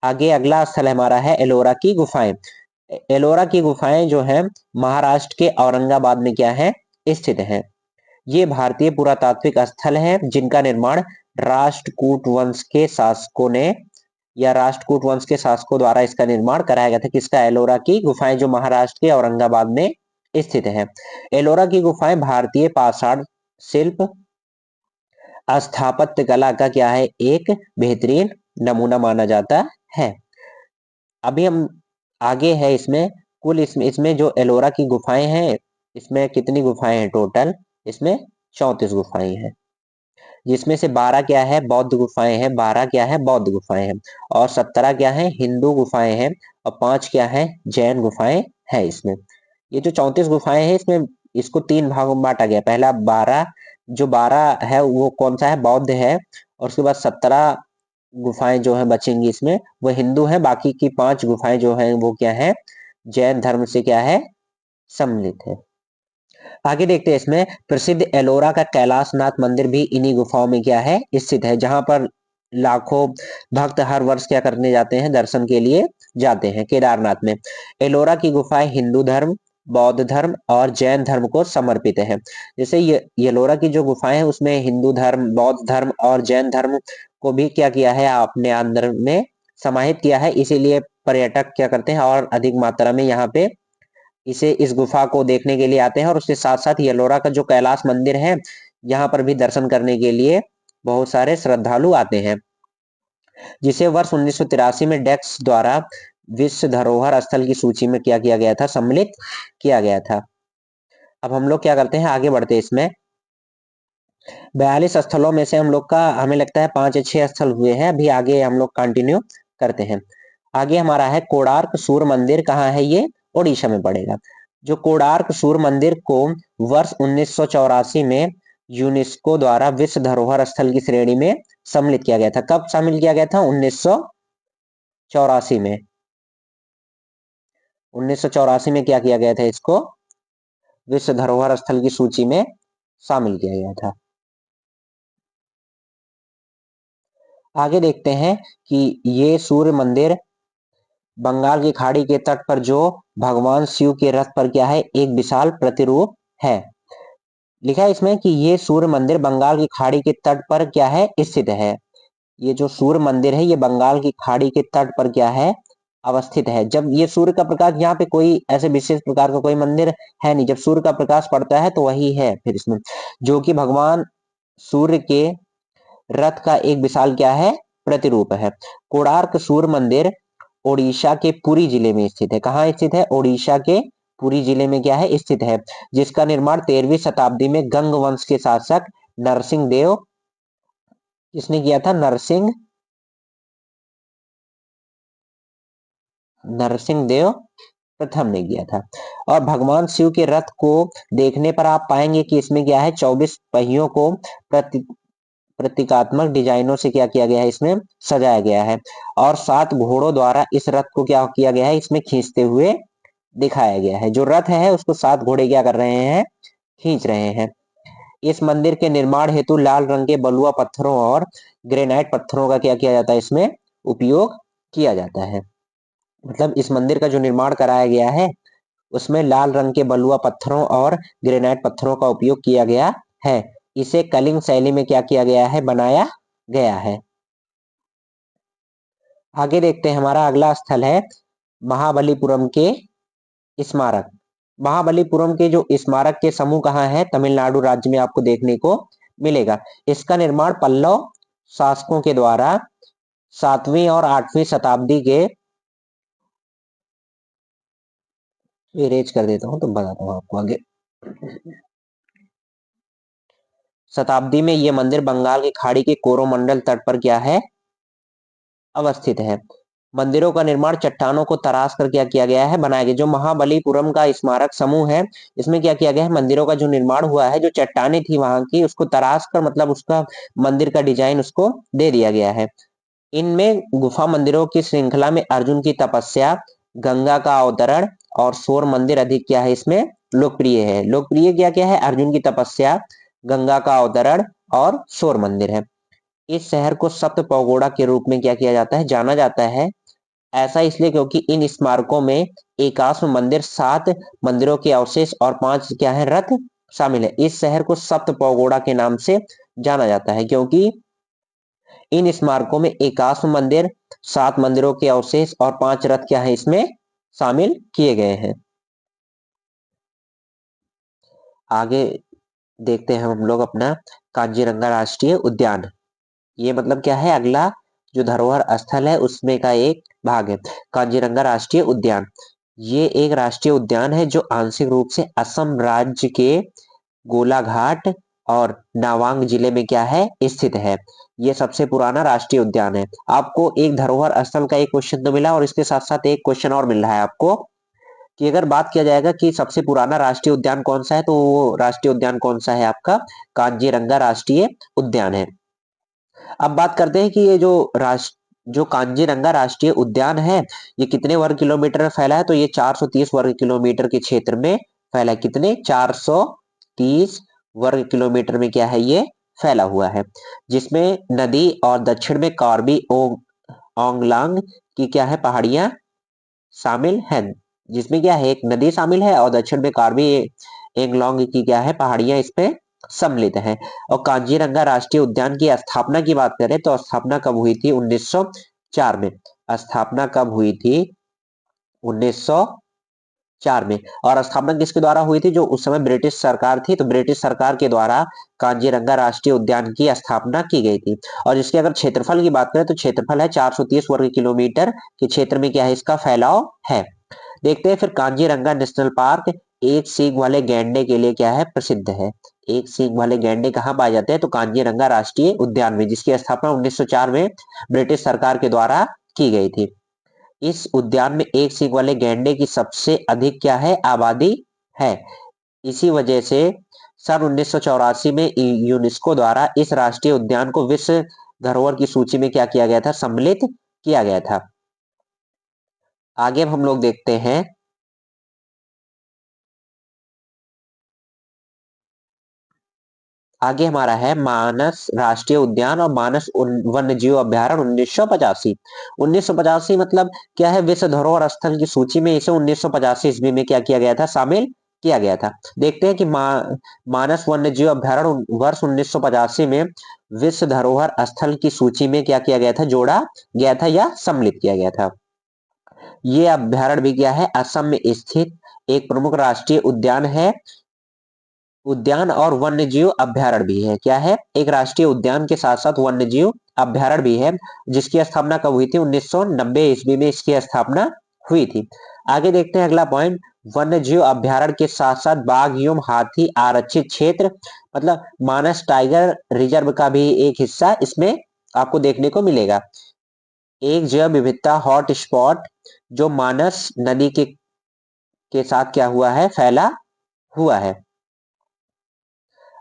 आगे अगला स्थल हमारा है एलोरा की गुफाएं। एलोरा की गुफाएं जो है महाराष्ट्र के औरंगाबाद में क्या है, स्थित है। ये भारतीय पुरातात्विक स्थल है जिनका निर्माण राष्ट्रकूट वंश के शासकों ने या राष्ट्रकूट वंश के शासकों द्वारा इसका निर्माण कराया गया था। किसका? एलोरा की गुफाएं जो महाराष्ट्र के औरंगाबाद में स्थित है। एलोरा की गुफाएं भारतीय पाषाण शिल्प स्थापत्य कला का क्या है, एक बेहतरीन नमूना माना जाता है। अभी हम आगे है इसमें, कुल इसमें जो एलोरा की गुफाएं हैं, इसमें कितनी गुफाएं हैं टोटल? इसमें 34 गुफाएं हैं, जिसमें से 12 क्या है, बौद्ध गुफाएं हैं, 12 क्या है, बौद्ध गुफाएं हैं, और 17 क्या है, हिंदू गुफाएं हैं, और 5 क्या है, जैन गुफाएं हैं। इसमें ये जो 34 गुफाएं हैं, इसमें इसको 3 भागों में बांटा गया। पहला 12, जो 12 है वो कौन सा है, बौद्ध है, और उसके बाद 17 गुफाएं जो है बचेंगी इसमें वो हिंदू है, बाकी की 5 गुफाएं जो है वो क्या है, जैन धर्म से क्या है, सम्मिलित है। आगे देखते हैं, इसमें प्रसिद्ध एलोरा का कैलाशनाथ मंदिर भी इन्हीं गुफाओं में क्या है, स्थित है, जहां पर लाखों भक्त हर वर्ष क्या करने जाते हैं, दर्शन के लिए जाते हैं केदारनाथ में। एलोरा की गुफाएं हिंदू धर्म, बौद्ध धर्म और जैन धर्म को समर्पित है। जैसे ये एलोरा की जो गुफाएं हैं उसमें हिंदू धर्म, बौद्ध धर्म और जैन धर्म को भी क्या किया है, अपने अंदर में समाहित किया है, इसीलिए पर्यटक क्या करते हैं और अधिक मात्रा में यहाँ पे इस गुफा को देखने के लिए आते हैं। और उसके साथ साथ येलोरा का जो कैलाश मंदिर है, यहाँ पर भी दर्शन करने के लिए बहुत सारे श्रद्धालु आते हैं, जिसे वर्ष 1983 में डेक्स द्वारा विश्व धरोहर स्थल की सूची में क्या किया गया था, सम्मिलित किया गया था। अब हम लोग क्या करते हैं, आगे बढ़ते हैं इसमें। 42 स्थलों में से हम लोग का हमें लगता है 5 या 6 स्थल हुए हैं। अभी आगे हम लोग कंटिन्यू करते हैं। आगे हमारा है कोणार्क सूर्य मंदिर, कहाँ है ये, ओडिशा में पड़ेगा। जो कोणार्क सूर्य मंदिर को वर्ष 1984 में यूनेस्को द्वारा विश्व धरोहर स्थल की श्रेणी में सम्मिलित किया गया था। कब शामिल किया गया था, 1984 में। 1984 में क्या किया गया था, इसको विश्व धरोहर स्थल की सूची में शामिल किया गया था। आगे देखते हैं कि ये सूर्य मंदिर बंगाल की खाड़ी के तट पर जो भगवान शिव के रथ पर क्या है, एक विशाल प्रतिरूप है। लिखा है इसमें कि ये सूर्य मंदिर बंगाल की खाड़ी के तट पर क्या है, स्थित है। ये जो सूर्य मंदिर है ये बंगाल की खाड़ी के तट पर क्या है, अवस्थित है। जब ये सूर्य का प्रकाश, यहाँ पे कोई ऐसे विशेष प्रकार का कोई मंदिर है नहीं, जब सूर्य का प्रकाश पड़ता है तो वही है फिर इसमें, जो कि भगवान सूर्य के रथ का एक विशाल क्या है, प्रतिरूप है। कोणार्क सूर्य मंदिर ओडिशा के पुरी जिले में स्थित है। कहाँ स्थित है, ओडिशा के पुरी जिले में क्या है, स्थित है। जिसका निर्माण 13वीं शताब्दी में गंग वंश के शासक नरसिंह देव, किसने किया था, नरसिंह देव प्रथम ने किया था। और भगवान शिव के रथ को देखने पर आप पाएंगे कि इसमें क्या है, 24 पहियों को प्रतीकात्मक डिजाइनों से क्या किया गया है, इसमें सजाया गया है। और 7 घोड़ों द्वारा इस रथ को क्या किया गया है, इसमें खींचते हुए दिखाया गया है। जो रथ है उसको 7 घोड़े क्या कर रहे हैं, खींच रहे हैं। इस मंदिर के निर्माण हेतु लाल रंग के बलुआ पत्थरों और ग्रेनाइट पत्थरों का क्या किया जाता है, इसमें उपयोग किया जाता है। मतलब इस मंदिर का जो निर्माण कराया गया है उसमें लाल रंग के बलुआ पत्थरों और ग्रेनाइट पत्थरों का उपयोग किया गया है। इसे कलिंग शैली में क्या किया गया है, बनाया गया है। आगे देखते हैं, हमारा अगला स्थल है महाबलीपुरम के स्मारक। महाबलीपुरम के जो स्मारक के समूह कहाँ है, तमिलनाडु राज्य में आपको देखने को मिलेगा। इसका निर्माण पल्लव शासकों के द्वारा 7वीं और 8वीं शताब्दी के, इरेज कर देता हूं तो बताता हूं आपको आगे। शताब्दी में यह मंदिर बंगाल की खाड़ी के कोरोमंडल तट पर क्या है, अवस्थित है। मंदिरों का निर्माण चट्टानों को तराश कर क्या किया गया है, बनाया गया। जो महाबलीपुरम का स्मारक समूह है इसमें क्या किया गया है, मंदिरों का जो निर्माण हुआ है, जो चट्टानें थी वहां की उसको तराश कर, मतलब उसका मंदिर का डिजाइन उसको दे दिया गया है। इनमें गुफा मंदिरों की श्रृंखला में अर्जुन की तपस्या, गंगा का अवतरण और सौर मंदिर अधिक क्या है, इसमें लोकप्रिय है। लोकप्रिय क्या क्या है, अर्जुन की तपस्या, गंगा का अवतरण और सौर मंदिर है। इस शहर को सप्त पगोड़ा के रूप में क्या किया जाता है, जाना जाता है। ऐसा इसलिए क्योंकि इन स्मारकों में एकाश्म मंदिर, 7 मंदिरों के अवशेष और 5 क्या है, रथ शामिल है। इस शहर को सप्त पगोड़ा के नाम से जाना जाता है क्योंकि इन स्मारकों में एकाश्म मंदिर, 7 मंदिरों के अवशेष और 5 रथ क्या है, इसमें शामिल किए गए हैं। आगे देखते हैं हम लोग अपना कांजीरंगा राष्ट्रीय उद्यान। ये मतलब क्या है, अगला जो धरोहर स्थल है उसमें का एक भाग है, कांजीरंगा राष्ट्रीय उद्यान। ये एक राष्ट्रीय उद्यान है जो आंशिक रूप से असम राज्य के गोलाघाट और नावांग जिले में क्या है, स्थित है। ये सबसे पुराना राष्ट्रीय उद्यान है। आपको एक धरोहर स्थल का एक क्वेश्चन तो मिला और इसके साथ साथ एक क्वेश्चन और मिल रहा है आपको कि अगर बात किया जाएगा कि सबसे पुराना राष्ट्रीय उद्यान कौन सा है, तो वो राष्ट्रीय उद्यान कौन सा है, आपका कांजीरंगा राष्ट्रीय उद्यान है। अब बात करते हैं कि ये जो कांजीरंगा राष्ट्रीय उद्यान है ये कितने वर्ग किलोमीटर में फैला है, तो ये 430 वर्ग किलोमीटर के क्षेत्र में फैला है। कितने, 430 वर्ग किलोमीटर में क्या है, ये फैला हुआ है। जिसमें नदी और दक्षिण में कार्बी ओंगलांग की क्या है, पहाड़ियां शामिल हैं। जिसमें क्या है, एक नदी शामिल है और दक्षिण में कार्बी एंगलोंग की क्या है, पहाड़ियां इस पे सम्मिलित हैं। और कांजीरंगा राष्ट्रीय उद्यान की स्थापना की बात करें तो स्थापना कब हुई थी, 1904 में। स्थापना कब हुई थी, 1904 में। और स्थापना किसके द्वारा हुई थी, जो उस समय ब्रिटिश सरकार थी, तो ब्रिटिश सरकार के द्वारा कांजीरंगा राष्ट्रीय उद्यान की स्थापना की गई थी। और जिसके अगर क्षेत्रफल की बात करें तो क्षेत्रफल है 430 वर्ग किलोमीटर के क्षेत्र में क्या है, इसका फैलाव है। देखते हैं फिर कांजीरंगा नेशनल पार्क एक सींग वाले गैंडे के लिए क्या है, प्रसिद्ध है। एक सींग वाले गैंडे कहाँ पाए जाते हैं, तो कांजीरंगा राष्ट्रीय उद्यान में, जिसकी स्थापना 1904 में ब्रिटिश सरकार के द्वारा की गई थी। इस उद्यान में एक सींग वाले गैंडे की सबसे अधिक क्या है, आबादी है। इसी वजह से सन 1984 में यूनेस्को द्वारा इस राष्ट्रीय उद्यान को विश्व धरोहर की सूची में क्या किया गया था, सम्मिलित किया गया था। आगे हम लोग देखते हैं, आगे हमारा है मानस राष्ट्रीय उद्यान और मानस वन्य जीव अभ्यारण्य 1985। 1985 मतलब क्या है, विश्व धरोहर स्थल की सूची में इसे 1985 ईस्वी में क्या किया गया था, शामिल किया गया था। देखते हैं कि मानस वन्य जीव अभ्यारण्य वर्ष 1985 में विश्व धरोहर स्थल की सूची में क्या किया गया था, जोड़ा गया था या सम्मिलित किया गया था। ये अभ्यारण्य भी क्या है, असम में स्थित एक प्रमुख राष्ट्रीय उद्यान है। उद्यान और वन्यजीव अभ्यारण्य भी है, क्या है, एक राष्ट्रीय उद्यान के साथ साथ वन्यजीव अभ्यारण्य भी है, जिसकी स्थापना कब हुई थी, 1990 ईस्वी में इसकी स्थापना हुई थी। आगे देखते हैं अगला पॉइंट, वन्यजीव अभ्यारण्य के साथ साथ बाघ एवं हाथी आरक्षित क्षेत्र, मतलब मानस टाइगर रिजर्व का भी एक हिस्सा इसमें आपको देखने को मिलेगा। एक जैव विविधता हॉट स्पॉट जो मानस नदी के साथ क्या हुआ है, फैला हुआ है।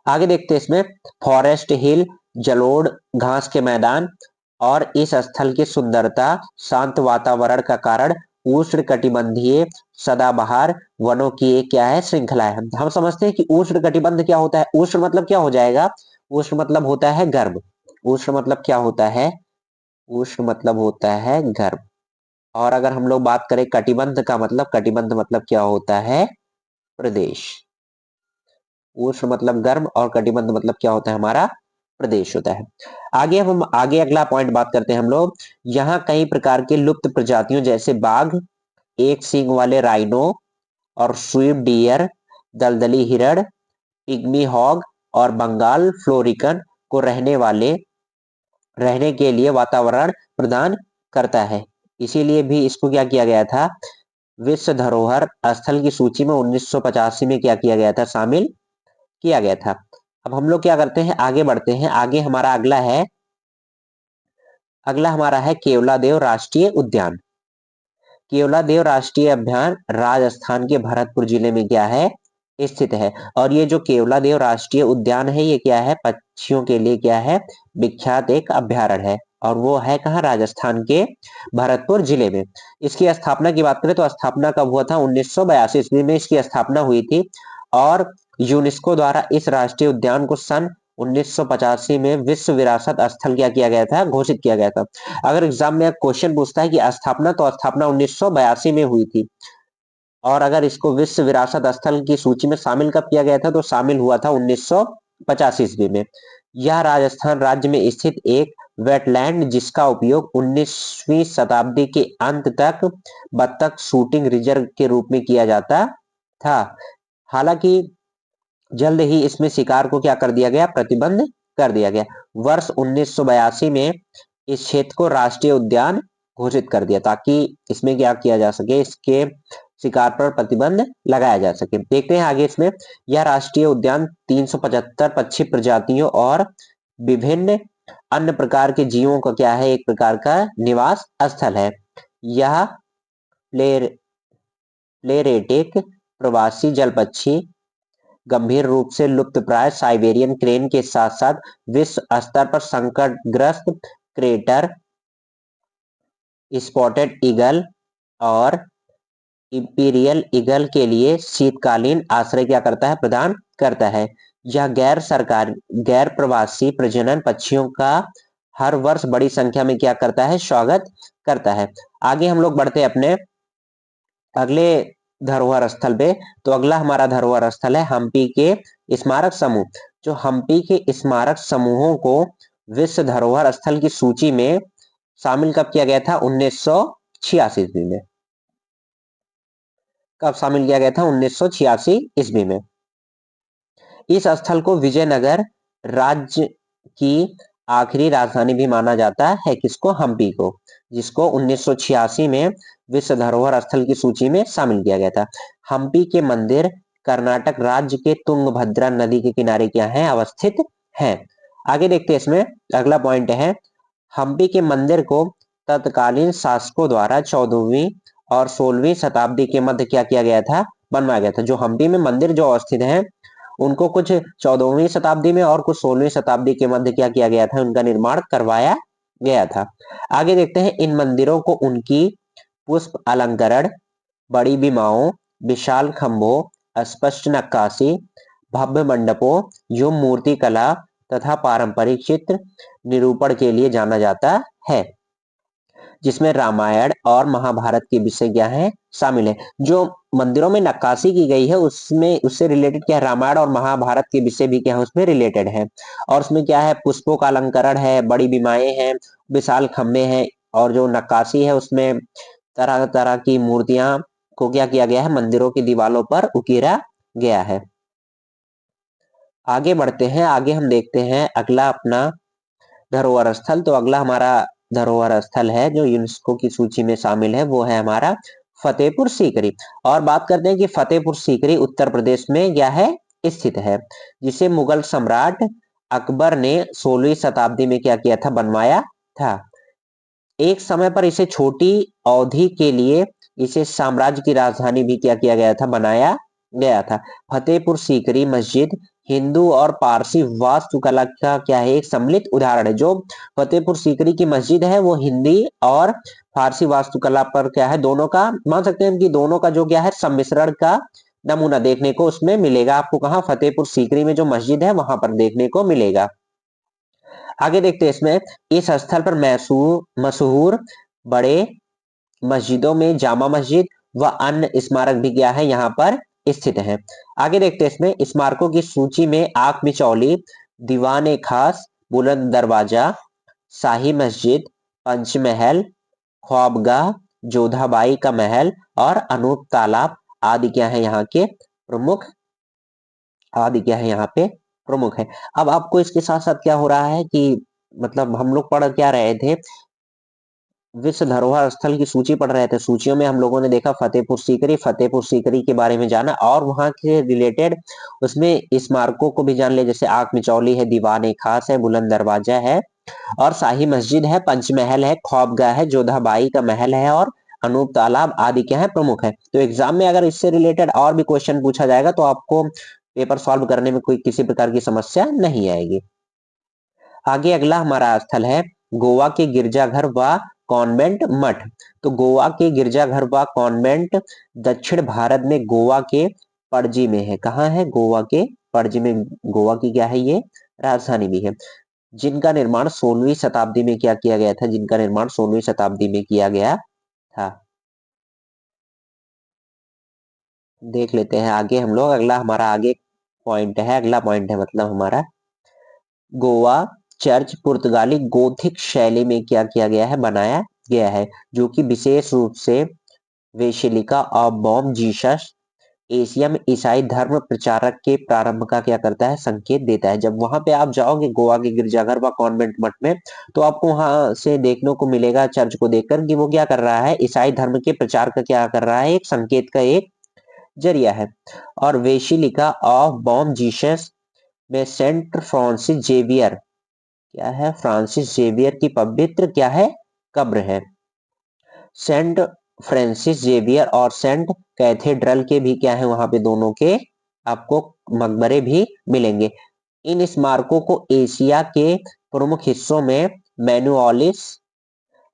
आगे देखते हैं इसमें, फॉरेस्ट हिल, जलोढ़ घास के मैदान और इस स्थल की सुंदरता, शांत वातावरण का कारण उष्ण कटिबंधीय सदाबहार वनों की एक क्या है, श्रृंखला है। हम समझते हैं कि उष्ण कटिबंध क्या होता है, उष्ण मतलब क्या हो जाएगा, उष्ण मतलब होता है गर्म। उष्ण मतलब क्या होता है, उष्ण मतलब होता है गर्म। और अगर हम लोग बात करें कटिबंध का मतलब, कटिबंध मतलब क्या होता है, प्रदेश। उष्ण मतलब गर्म और कटिबंध मतलब क्या होता है, हमारा प्रदेश होता है। आगे अगला पॉइंट बात करते हैं हम लोग, यहाँ कई प्रकार के लुप्त प्रजातियों जैसे बाघ, एक सींग वाले राइनो और स्विफ्ट डियर, दलदली हिरण, पिग्मी हॉग और बंगाल फ्लोरिकन को रहने के लिए वातावरण प्रदान करता है। इसीलिए भी इसको क्या किया गया था, विश्व धरोहर स्थल की सूची में 1985 में क्या किया गया था, शामिल किया गया था। अब हम लोग क्या करते हैं, आगे बढ़ते हैं। आगे हमारा अगला हमारा है केवलादेव राष्ट्रीय उद्यान। केवलादेव राष्ट्रीय उद्यान राजस्थान के भरतपुर जिले में क्या है, स्थित है। और ये जो केवलादेव राष्ट्रीय उद्यान है, ये क्या है, पक्षियों के लिए क्या है, विख्यात एक अभ्यारण्य है। और वो है कहाँ, राजस्थान के भरतपुर जिले में। इसकी स्थापना की बात करें तो स्थापना कब हुआ था, 1982 ईस्वी में इसकी स्थापना हुई थी। और यूनेस्को द्वारा इस राष्ट्रीय उद्यान को सन 1985 में विश्व विरासत स्थल क्या किया गया था, घोषित किया गया था। अगर एग्जाम में क्वेश्चन पूछता है कि स्थापना, तो स्थापना 1982 में हुई थी। और अगर इसको विश्व विरासत स्थल की सूची में शामिल कब किया गया था, तो शामिल हुआ था 1985 ईस्वी में। यह राजस्थान राज्य में स्थित एक वेटलैंड जिसका उपयोग 19वीं शताब्दी के अंत तक बत्तख शूटिंग रिजर्व के रूप में किया जाता था। हालांकि जल्द ही इसमें शिकार को क्या कर दिया गया, प्रतिबंध कर दिया गया। वर्ष 1982 में इस क्षेत्र को राष्ट्रीय उद्यान घोषित कर दिया, ताकि इसमें क्या किया जा सके, इसके शिकार पर प्रतिबंध लगाया जा सके। देखते हैं आगे इसमें, यह राष्ट्रीय उद्यान 375 पक्षी प्रजातियों और विभिन्न अन्य प्रकार के जीवों का क्या है, एक प्रकार का निवास स्थल है। यह प्लेरेटिक प्रवासी जल पक्षी, गंभीर रूप से लुप्तप्राय साइबेरियन क्रेन के साथ साथ विश्व स्तर पर संकटग्रस्त क्रेटर स्पॉटेड ईगल और इंपीरियल ईगल के लिए शीतकालीन आश्रय क्या करता है, प्रदान करता है। यह गैर प्रवासी प्रजनन पक्षियों का हर वर्ष बड़ी संख्या में क्या करता है, स्वागत करता है। आगे हम लोग बढ़ते हैं अपने अगले धरोहर स्थल पे। तो अगला हमारा धरोहर स्थल है हम्पी के स्मारक समूह। जो हम्पी के स्मारक समूहों को विश्व धरोहर स्थल की सूची में शामिल कब किया गया था, 1986 ईस्वी में। कब शामिल किया गया था, 1986 ईस्वी में। इस स्थल को विजयनगर राज्य की आखिरी राजधानी भी माना जाता है, किसको, हम्पी को, जिसको 1986 में विश्व धरोहर स्थल की सूची में शामिल किया गया था। हम्पी के मंदिर कर्नाटक राज्य के तुंगभद्रा नदी के किनारे क्या है, अवस्थित है। आगे देखते हैं इसमें अगला पॉइंट है, हम्पी के मंदिर को तत्कालीन शासकों द्वारा 14वीं और 16वीं शताब्दी के मध्य क्या किया गया था, बनवाया गया था। जो हम्पी में मंदिर जो अवस्थित है उनको कुछ 14वीं शताब्दी में और कुछ 16वीं शताब्दी के मध्य क्या किया गया था, उनका निर्माण करवाया गया था। आगे देखते हैं, इन मंदिरों को उनकी पुष्प अलंकरण, बड़ी बीमाओं, विशाल खंभों, स्पष्ट नक्काशी, भव्य मंडपों, जो मूर्ति कला तथा पारंपरिक चित्र निरूपण के लिए जाना जाता है, जिसमें रामायण और महाभारत के विषय क्या है, शामिल है। जो मंदिरों में नक्काशी की गई है उसमें उससे रिलेटेड क्या है, रामायण और महाभारत के विषय भी क्या है उसमें रिलेटेड है। और उसमें क्या है, पुष्पों का अलंकरण है, बड़ी बीमाएं हैं, विशाल खंभे हैं, और जो नक्काशी है उसमें तरह तरह की मूर्तियां को क्या किया गया है, मंदिरों की दीवारों पर उकेरा गया है। आगे बढ़ते हैं, आगे हम देखते हैं अगला अपना धरोहर स्थल। तो अगला हमारा धरोहर स्थल है जो यूनेस्को की सूची में शामिल है, वो है हमारा फतेहपुर सीकरी। और बात करते हैं कि फतेहपुर सीकरी उत्तर प्रदेश में क्या है, स्थित है, जिसे मुगल सम्राट अकबर ने 16वीं शताब्दी में क्या किया था, बनवाया था। एक समय पर इसे छोटी अवधि के लिए इसे साम्राज्य की राजधानी भी क्या किया गया था, बनाया गया था। फतेहपुर सीकरी मस्जिद हिंदू और पारसी वास्तुकला का क्या है, एक सम्मिलित उदाहरण है। जो फतेहपुर सीकरी की मस्जिद है वो हिंदी और फारसी वास्तुकला पर क्या है, दोनों का मान सकते हैं कि दोनों का जो क्या है सम्मिश्रण का नमूना देखने को उसमें मिलेगा आपको। कहाँ, फतेहपुर सीकरी में जो मस्जिद है वहां पर देखने को मिलेगा। आगे देखते हैं इसमें, इस स्थल पर मशहूर बड़े मस्जिदों में जामा मस्जिद व अन्य स्मारक भी क्या है, यहाँ पर स्थित है। आगे देखते हैं इसमें, स्मारकों की सूची में आंख मिचौली, दीवान खास, बुलंद दरवाजा, शाही मस्जिद, पंचमहल, ख्वाबगाह, जोधाबाई का महल और अनूप तालाब आदि क्या है, यहाँ के प्रमुख आदि क्या है, यहाँ पे प्रमुख है। अब आपको इसके साथ साथ क्या हो रहा है कि मतलब हम लोग पढ़ क्या रहे थे, विश्व धरोहर स्थल की सूची पढ़ रहे थे। सूचियों में हम लोगों ने देखा फतेहपुर सीकरी के बारे में जाना और वहां के रिलेटेड उसमें स्मारकों को भी जान ले, जैसे आंख मिचौली है, दीवान ए खास है, बुलंद दरवाजा है और शाही मस्जिद है, पंचमहल है, ख्वाबगाह है, जोधाबाई का महल है और अनूप तालाब आदि क्या है, प्रमुख है। तो एग्जाम में अगर इससे रिलेटेड और भी क्वेश्चन पूछा जाएगा तो आपको पेपर सॉल्व करने में कोई किसी प्रकार की समस्या नहीं आएगी। आगे अगला हमारा स्थल है गोवा के गिरजाघर व कॉन्वेंट मठ। तो गोवा के गिरजाघर व कॉन्वेंट दक्षिण भारत में गोवा के पणजी में है। कहाँ है, गोवा के पणजी में। गोवा की क्या है, ये राजधानी भी है। जिनका निर्माण 16वीं शताब्दी में क्या किया गया था, जिनका निर्माण 16वीं शताब्दी में किया गया था। देख लेते हैं आगे हम लोग, अगला हमारा आगे पॉइंट है, अगला पॉइंट है मतलब हमारा गोवा चर्च पुर्तगाली गोथिक शैली में क्या किया गया है, बनाया गया है, जो कि विशेष रूप से basilica of Bom Jesus Asia में ईसाई धर्म प्रचारक के प्रारंभ का क्या करता है, संकेत देता है। जब वहां पे आप जाओगे गोवा के गिरजाघर व कॉन्वेंट मठ में, तो आपको वहां से देखने को मिलेगा चर्च को देखकर कि वो क्या कर रहा है, ईसाई धर्म के प्रचार का क्या कर रहा है, एक संकेत का एक जरिया है। और वेशिलिका ऑफ बॉम जीसस में सेंट फ्रांसिस जेवियर क्या है, फ्रांसिस जेवियर की पवित्र क्या है, कब्र है। सेंट फ्रांसिस जेवियर और सेंट कैथेड्रल के भी क्या है, वहां पे दोनों के आपको मकबरे भी मिलेंगे। इन स्मारकों को एशिया के प्रमुख हिस्सों में मैनुअलिस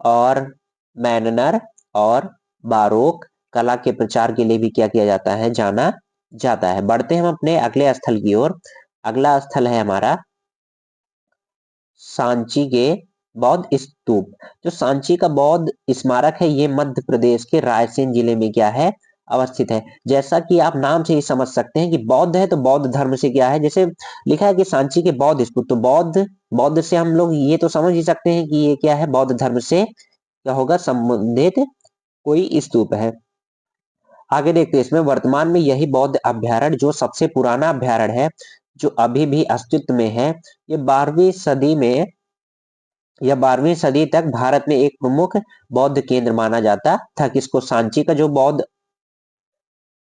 और मैननर और बारोक कला के प्रचार के लिए भी क्या किया जाता है, जाना जाता है। बढ़ते हैं हम अपने अगले स्थल की ओर। अगला स्थल है हमारा सांची के बौद्ध स्तूप। जो सांची का बौद्ध स्मारक है ये मध्य प्रदेश के रायसेन जिले में क्या है, अवस्थित है। जैसा कि आप नाम से ही समझ सकते हैं कि बौद्ध है तो बौद्ध धर्म से क्या है, जैसे लिखा है कि सांची के बौद्ध स्तूप, तो बौद्ध बौद्ध से हम लोग ये तो समझ ही सकते हैं कि ये क्या है, बौद्ध धर्म से क्या होगा, संबंधित कोई स्तूप है। आगे देखते हैं इसमें, वर्तमान में यही बौद्ध अभ्यारण्य जो सबसे पुराना अभ्यारण्य है जो अभी भी अस्तित्व में है, ये 12वीं सदी तक भारत में एक प्रमुख बौद्ध केंद्र माना जाता था। किसको, सांची का जो बौद्ध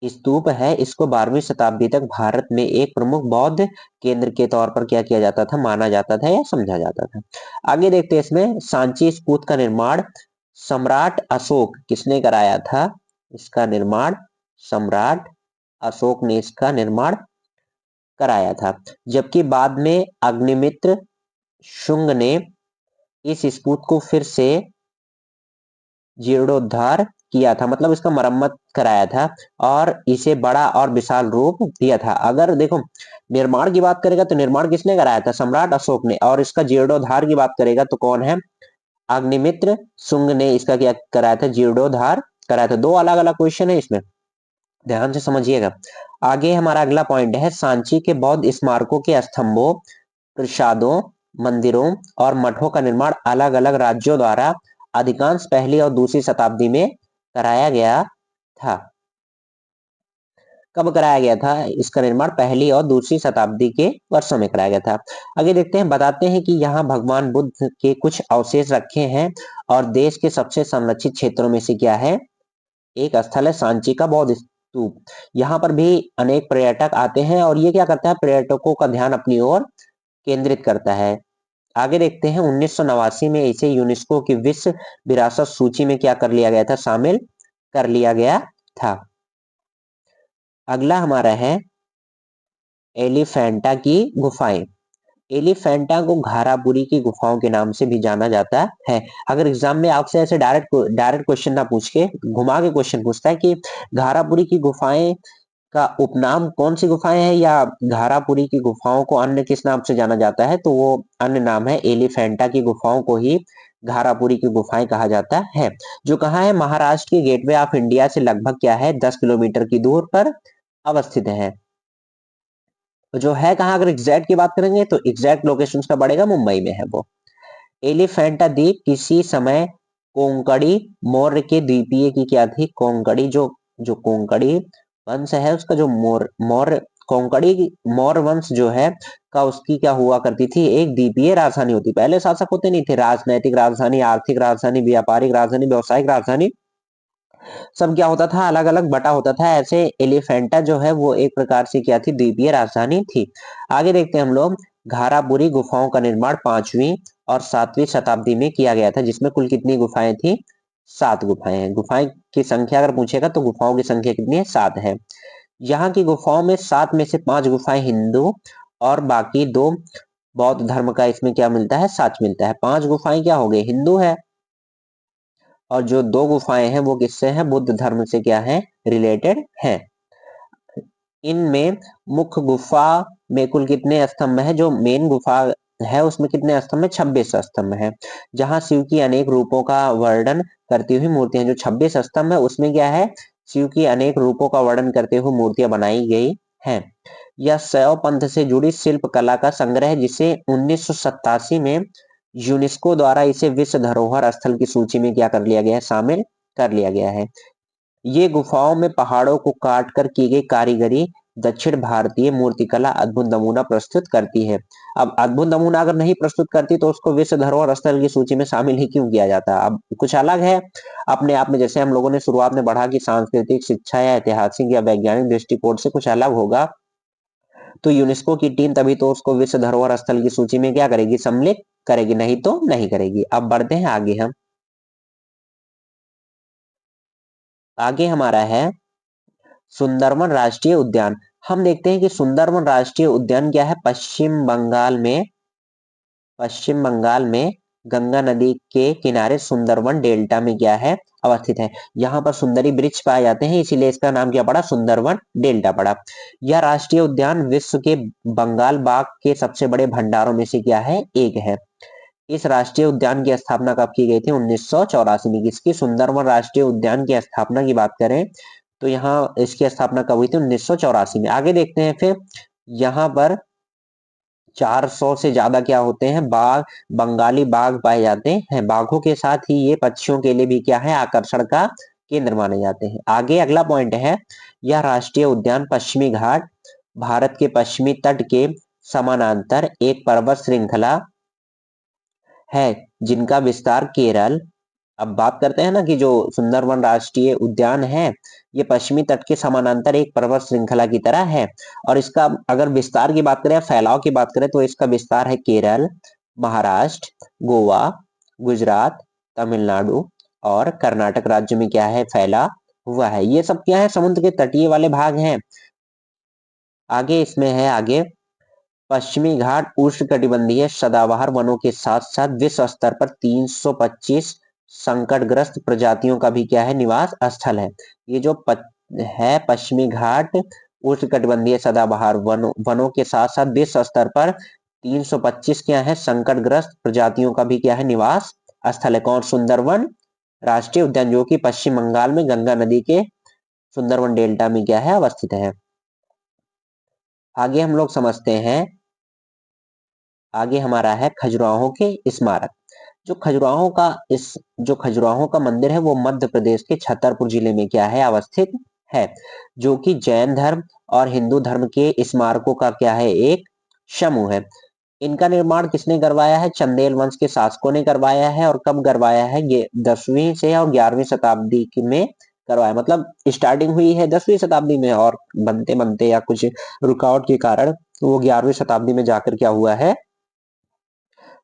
स्तूप है, इसको 12वीं शताब्दी तक भारत में एक प्रमुख बौद्ध केंद्र के तौर पर क्या किया जाता था, माना जाता था या समझा जाता था। आगे देखते हैं इसमें सांची स्तूप का निर्माण सम्राट अशोक किसने कराया था? इसका निर्माण सम्राट अशोक ने इसका निर्माण कराया था, जबकि बाद में अग्निमित्र शुंग ने इस स्तूप को फिर से जीर्णोद्धार किया था, मतलब इसका मरम्मत कराया था और इसे बड़ा और विशाल रूप दिया था। अगर देखो निर्माण की बात करेगा तो निर्माण किसने कराया था? सम्राट अशोक ने। और इसका जीर्णोद्धार की बात करेगा तो कौन है? अग्निमित्र शुंग ने इसका क्या कराया था? जीर्णोद्धार कराया था। दो अलग अलग क्वेश्चन है इसमें, ध्यान से समझिएगा। आगे हमारा अगला पॉइंट है सांची के बौद्ध स्मारकों के स्तंभों, प्रसादों, मंदिरों और मठों का निर्माण अलग अलग राज्यों द्वारा अधिकांश पहली और दूसरी शताब्दी में कराया गया था। कब कराया गया था इसका निर्माण? पहली और दूसरी शताब्दी के वर्षों में कराया गया था। आगे देखते हैं, बताते हैं कि यहाँ भगवान बुद्ध के कुछ अवशेष रखे हैं और देश के सबसे संरक्षित क्षेत्रों में से क्या है? एक स्थल है सांची का बौद्ध स्तूप। यहाँ पर भी अनेक पर्यटक आते हैं और ये क्या करता है? पर्यटकों का ध्यान अपनी ओर केंद्रित करता है। आगे देखते हैं 1989 में इसे यूनेस्को की विश्व विरासत सूची में क्या कर लिया गया था? शामिल कर लिया गया था। अगला हमारा है एलिफेंटा की गुफाएं। एलिफेंटा को घारापुरी की गुफाओं के नाम से भी जाना जाता है। अगर एग्जाम में आपसे ऐसे डायरेक्ट क्वेश्चन ना पूछ के घुमा के क्वेश्चन पूछता है कि घारापुरी की गुफाएं का उपनाम कौन सी गुफाएं हैं या घारापुरी की गुफाओं को अन्य किस नाम से जाना जाता है, तो वो अन्य नाम है एलिफेंटा की गुफाओं को ही घारापुरी की गुफाएं कहा जाता है। जो कहाँ है? महाराष्ट्र के गेटवे ऑफ इंडिया से लगभग क्या है? 10 किलोमीटर की दूर पर अवस्थित है। तो जो है कहाँ, अगर एग्जैक्ट की बात करेंगे तो एग्जैक्ट लोकेशन उसका पड़ेगा मुंबई में है वो। एलिफेंटा द्वीप किसी समय कोंकणी मौर्य के द्वीपीय की क्या थी? कोंकणी जो जो कोंकणी वंश है उसका जो मौर्य कोंकणी मौर्य वंश जो है का उसकी क्या हुआ करती थी? एक द्वीपीय राजधानी होती। पहले शासक होते नहीं थे, राजनैतिक राजधानी, आर्थिक राजधानी, व्यापारिक राजधानी, व्यवसायिक राजधानी, सब क्या होता था? अलग अलग बटा होता था। ऐसे एलिफेंटा जो है वो एक प्रकार से क्या थी? द्वीपीय राजधानी थी। आगे देखते हैं हम लोग, घारापुरी गुफाओं का निर्माण 5वीं और 7वीं शताब्दी में किया गया था, जिसमें कुल कितनी गुफाएं थी? 7 गुफाएं हैं। गुफाएं की संख्या अगर पूछेगा तो गुफाओं की संख्या कितनी है? 7 है। यहाँ की गुफाओं में 7 में से 5 गुफाएं हिंदू और बाकी 2 बौद्ध धर्म का इसमें क्या मिलता है? साथ मिलता है। 5 गुफाएं क्या हो गई? हिंदू है और जो 2 गुफाएं हैं वो किससे हैं? बुद्ध धर्म से क्या है? रिलेटेड है। इनमें मुख्य गुफा में कुल कितने स्तंभ है? जो मेन गुफा है उसमें कितने स्तंभ है? 26 स्तंभ है, जहां शिव की अनेक रूपों का वर्णन करती हुई मूर्तियां, जो 26 स्तंभ है उसमें क्या है? शिव की अनेक रूपों का वर्णन करते हुए मूर्तियां बनाई गई हैं। यह शैव पंथ से जुड़ी शिल्प कला का संग्रह है, जिसे 1987 में यूनेस्को द्वारा इसे विश्व धरोहर स्थल की सूची में क्या कर लिया गया है? शामिल कर लिया गया है। ये गुफाओं में पहाड़ों को काट कर की गई कारीगरी दक्षिण भारतीय मूर्तिकला अद्भुत नमूना प्रस्तुत करती है। अब अद्भुत नमूना अगर नहीं प्रस्तुत करती तो उसको विश्व धरोहर स्थल की सूची में शामिल ही क्यों किया जाता? अब कुछ अलग है अपने आप में। जैसे हम लोगों ने शुरुआत में बढ़ा कि सांस्कृतिक, शिक्षा या ऐतिहासिक या वैज्ञानिक दृष्टिकोण से कुछ अलग होगा तो यूनेस्को की टीम तभी तो उसको विश्व धरोहर स्थल की सूची में क्या करेगी? सम्मिलित करेगी, नहीं तो नहीं करेगी। अब बढ़ते हैं आगे। हम आगे हमारा है सुंदरवन राष्ट्रीय उद्यान। हम देखते हैं कि सुंदरवन राष्ट्रीय उद्यान क्या है? पश्चिम बंगाल में गंगा नदी के किनारे सुंदरवन डेल्टा में क्या है? अवस्थित है। यहाँ पर सुंदरी वृक्ष पाए जाते हैं, इसीलिए इसका नाम क्या पड़ा? सुंदरवन डेल्टा पड़ा। यह राष्ट्रीय उद्यान विश्व के बंगाल बाघ के सबसे बड़े भंडारों में से क्या है? एक है। इस राष्ट्रीय उद्यान की स्थापना कब की गई थी? 1984 में। इसकी सुंदरवन राष्ट्रीय उद्यान की स्थापना की बात करें तो यहाँ इसकी स्थापना कब हुई थी? 1984 में। आगे देखते हैं फिर यहाँ पर 400 से ज्यादा क्या होते हैं? बाघ, बंगाली बाघ पाए जाते हैं। बाघों के साथ ही ये पक्षियों के लिए भी क्या है? आकर्षण का केंद्र माने जाते हैं। आगे अगला पॉइंट है, यह राष्ट्रीय उद्यान पश्चिमी घाट, भारत के पश्चिमी तट के समानांतर एक पर्वत श्रृंखला है, जिनका विस्तार केरल, अब बात करते हैं ना कि जो सुंदरवन राष्ट्रीय उद्यान है, ये पश्चिमी तट के समानांतर एक पर्वत श्रृंखला की तरह है। और इसका अगर विस्तार की बात करें, फैलाव की बात करें, तो इसका विस्तार है केरल, महाराष्ट्र, गोवा, गुजरात, तमिलनाडु और कर्नाटक राज्य में क्या है, फैला हुआ है। ये सब क्या है, समुद्र के तटीय वाले भाग हैं। आगे इसमें है, आगे पश्चिमी घाट उष्णकटिबंधीय सदाबहार वनों के साथ साथ विश्व स्तर पर 325 संकटग्रस्त प्रजातियों का भी क्या है, निवास स्थल है। ये जो है पश्चिमी घाट उष्णकटिबंधीय सदाबहार वनों के साथ साथ विश्व स्तर पर 325 क्या है, संकटग्रस्त प्रजातियों का भी क्या है, निवास स्थल है। कौन? सुंदरवन राष्ट्रीय उद्यान, जो कि पश्चिम बंगाल में गंगा नदी के सुंदरवन डेल्टा में क्या है, अवस्थित है। आगे हम लोग समझते हैं, आगे हमारा है खजुराहो के स्मारक। जो खजुराहो का मंदिर है वो मध्य प्रदेश के छतरपुर जिले में क्या है, अवस्थित है, जो कि जैन धर्म और हिंदू धर्म के स्मारकों का क्या है, एक समूह है। इनका निर्माण किसने करवाया है? चंदेल वंश के शासकों ने करवाया है। और कब करवाया है? ये 10वीं से और 11वीं शताब्दी में करवाया, मतलब स्टार्टिंग हुई है 10वीं शताब्दी में और बनते बनते या कुछ रुकावट के कारण वो 11वीं शताब्दी में जाकर क्या हुआ है,